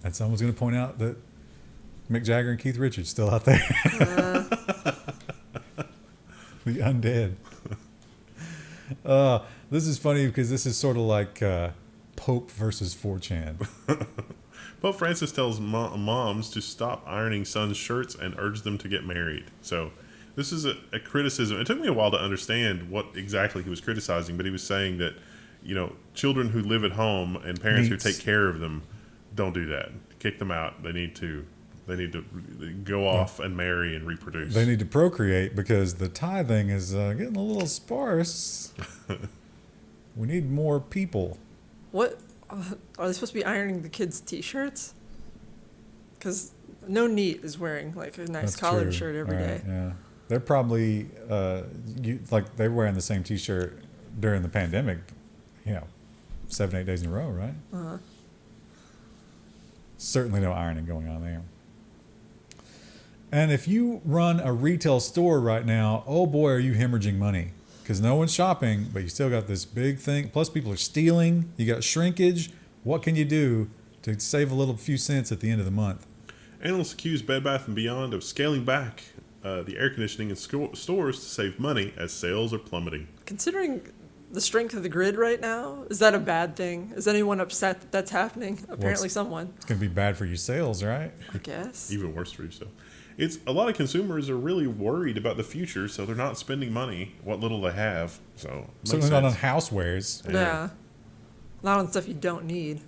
And someone's going to point out that Mick Jagger and Keith Richards still out there. The undead. This is funny because this is sort of like Pope versus 4chan. Pope Francis tells moms to stop ironing sons' shirts and urge them to get married. So this is a criticism. It took me a while to understand what exactly he was criticizing, but he was saying that, children who live at home and parents who take care of them don't do that. Kick them out. They need to go off and marry and reproduce. They need to procreate because the tithing is getting a little sparse. We need more people. What? Are they supposed to be ironing the kids' T-shirts? Because no NEET is wearing like a nice That's collared true. shirt every day. Yeah, they're probably they're wearing the same T-shirt during the pandemic. 7-8 days in a row, right? Uh-huh. Certainly no ironing going on there. And if you run a retail store right now, oh boy, are you hemorrhaging money. Because no one's shopping, but you still got this big thing. Plus people are stealing. You got shrinkage. What can you do to save a few cents at the end of the month? Analysts accuse Bed Bath & Beyond of scaling back the air conditioning in stores to save money as sales are plummeting. Considering the strength of the grid right now, is that a bad thing? Is anyone upset that that's happening? Apparently someone. It's going to be bad for your sales, right? I guess. Even worse for yourself. It's a lot of consumers are really worried about the future, so they're not spending money, what little they have. So certainly not on housewares. Yeah. Not on stuff you don't need.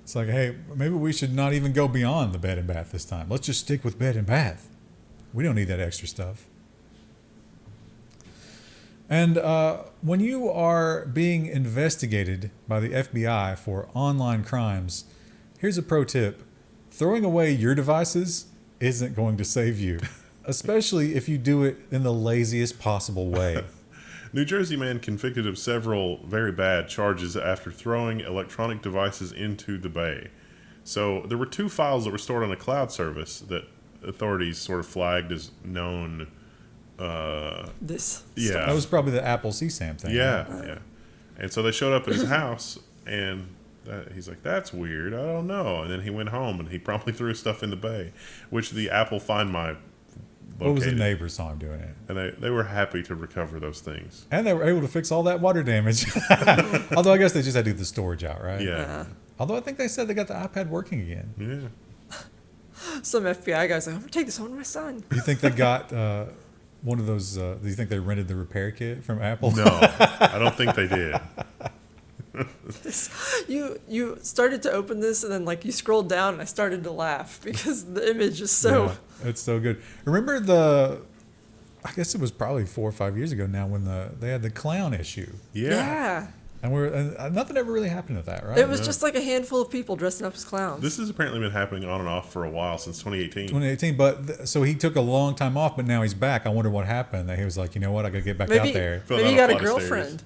It's like, hey, maybe we should not even go beyond the bed and bath this time. Let's just stick with bed and bath. We don't need that extra stuff. And when you are being investigated by the FBI for online crimes, here's a pro tip. Throwing away your devices isn't going to save you, especially if you do it in the laziest possible way. New Jersey man convicted of several very bad charges after throwing electronic devices into the bay. So there were 2 files that were stored on a cloud service that authorities sort of flagged as known. That was probably the Apple CSAM thing. Yeah. And so they showed up at his house, and he's like, that's weird. I don't know. And then he went home, and he promptly threw his stuff in the bay, which the Apple Find My located. What was the neighbor saw him doing it? And they were happy to recover those things. And they were able to fix all that water damage. Although I guess they just had to do the storage out, right? Yeah. Although I think they said they got the iPad working again. Yeah. Some FBI guy's like, I'm going to take this home to my son. You think they got one of those, do you think they rented the repair kit from Apple? No, I don't think they did. You started to open this and then you scrolled down and I started to laugh because the image is so... Yeah, it's so good. Remember I guess it was probably 4 or 5 years ago now when they had the clown issue. Yeah. And nothing ever really happened with that, right? It was just like a handful of people dressing up as clowns. This has apparently been happening on and off for a while, since 2018. 2018, but so he took a long time off, but now he's back. I wonder what happened. He was like, you know what, I got to get back out there. Maybe he got a girlfriend.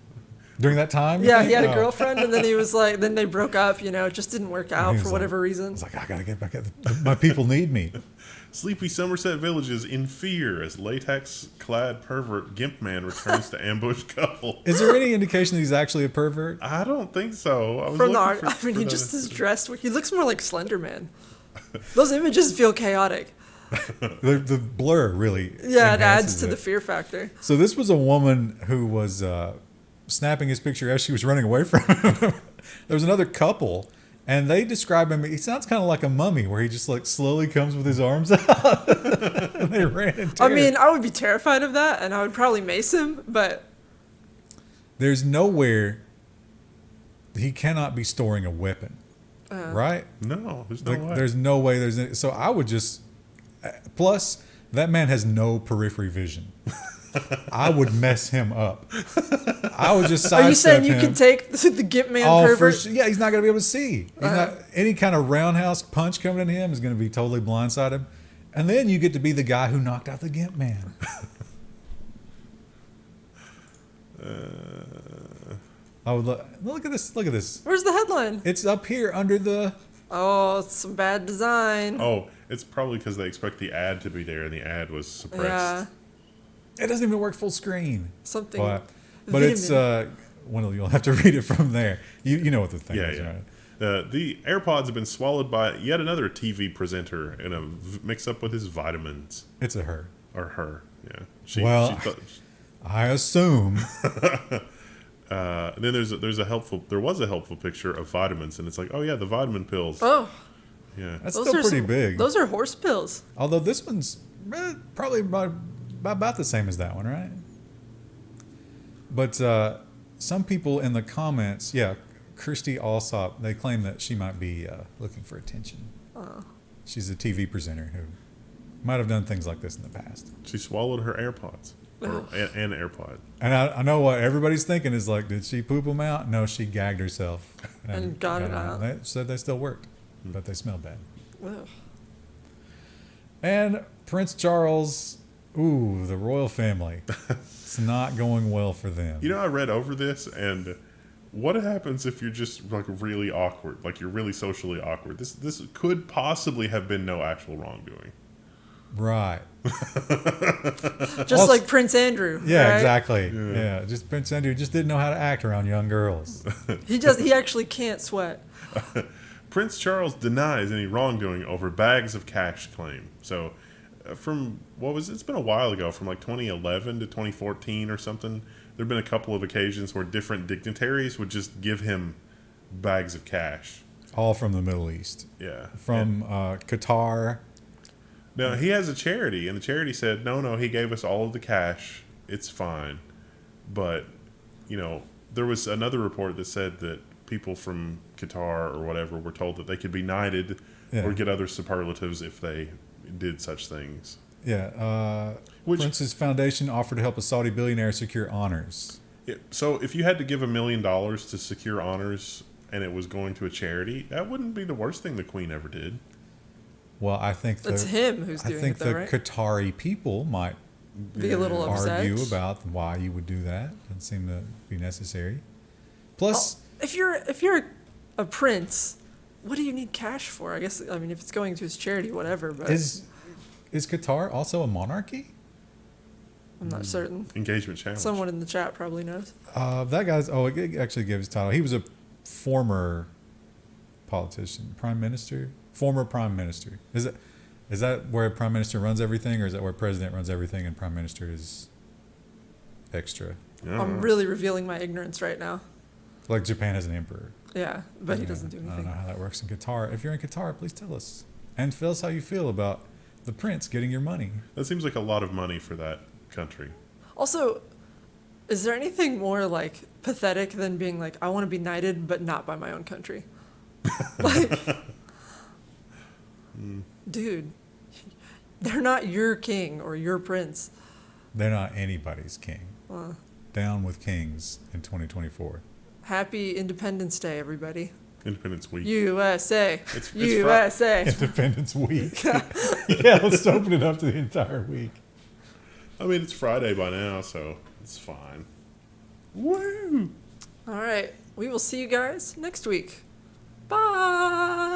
During that time? Yeah, he had a girlfriend, and then he was like, then they broke up, it just didn't work out for whatever reason. He's like, I got to get back out. My people need me. Sleepy Somerset villages in fear as latex-clad pervert Gimp Man returns to ambush couple. Is there any indication that he's actually a pervert? I don't think so. From the art, he just is dressed. He looks more like Slender Man. Those images feel chaotic. The blur really. Yeah, it adds to the fear factor. So this was a woman who was snapping his picture as she was running away from him. There was another couple. And they describe him, he sounds kind of like a mummy where he just slowly comes with his arms out. And they ran into I would be terrified of that and I would probably mace him, but. There's nowhere he cannot be storing a weapon. Right? No, there's no way. There's no way. So I would just. Plus, that man has no periphery vision. I would mess him up. I would just sidestep him. Are you saying you could take the Gimp Man pervert? Yeah, he's not going to be able to see. Any kind of roundhouse punch coming at him is going to be totally blindside him. And then you get to be the guy who knocked out the Gimp Man. Oh, look at this. Look at this. Where's the headline? It's up here under the... Oh, it's some bad design. Oh, it's probably because they expect the ad to be there, and the ad was suppressed. Yeah. It doesn't even work full screen. Something. But it's... well, you'll have to read it from there. You know what the thing is, right? The AirPods have been swallowed by yet another TV presenter in a mix-up with his vitamins. It's a her. Or her, yeah. I assume. Then there was a helpful picture of vitamins, and it's like, oh yeah, the vitamin pills. Oh, yeah, that's still pretty big. Those are horse pills. Although this one's probably about the same as that one, right? But some people in the comments, Kirsty Alsop, they claim that she might be looking for attention. She's a TV presenter who might have done things like this in the past. She swallowed her AirPods. An AirPod. And I know what everybody's thinking is like, did she poop them out? No, she gagged herself. And got it out. They said they still worked, but they smelled bad. Ugh. And Prince Charles, the royal family. It's not going well for them. You know, I read over this, and what happens if you're just like really awkward, like you're really socially awkward? This could possibly have been no actual wrongdoing. Right. Just like Prince Andrew. Yeah, right? Exactly. Yeah, just Prince Andrew just didn't know how to act around young girls. He actually can't sweat. Prince Charles denies any wrongdoing over bags of cash claim. So from it's been a while ago, from like 2011 to 2014 or something, there have been a couple of occasions where different dignitaries would just give him bags of cash. All from the Middle East. Yeah. From Qatar. No, he has a charity, and the charity said, no, he gave us all of the cash. It's fine. But, there was another report that said that people from Qatar or whatever were told that they could be knighted or get other superlatives if they did such things. Yeah. Prince's foundation offered to help a Saudi billionaire secure honors. So if you had to give $1 million to secure honors and it was going to a charity, that wouldn't be the worst thing the Queen ever did. Well, I think it's him who's doing it, though, right? I think the Qatari people might be a little upset. Argue about why you would do that. Doesn't seem to be necessary. Plus, if you're a prince, what do you need cash for? I guess if it's going to his charity, whatever. But is Qatar also a monarchy? I'm not certain. Engagement challenge. Someone in the chat probably knows. That guy's. It actually gives his title. He was a former politician, prime minister. Former prime minister. Is that where prime minister runs everything, or is that where president runs everything and prime minister is extra? I'm really revealing my ignorance right now. Like Japan has an emperor. Yeah, but he doesn't do anything. I don't know how that works in Qatar. If you're in Qatar, please tell us. And tell us how you feel about the prince getting your money. That seems like a lot of money for that country. Also, is there anything more like pathetic than being like, I want to be knighted, but not by my own country? Like... Dude, they're not your king or your prince. They're not anybody's king. Down with kings in 2024. Happy Independence Day, everybody. Independence Week. USA. It's USA. Independence Week. Yeah, let's open it up to the entire week. It's Friday by now, so it's fine. Woo! All right. We will see you guys next week. Bye.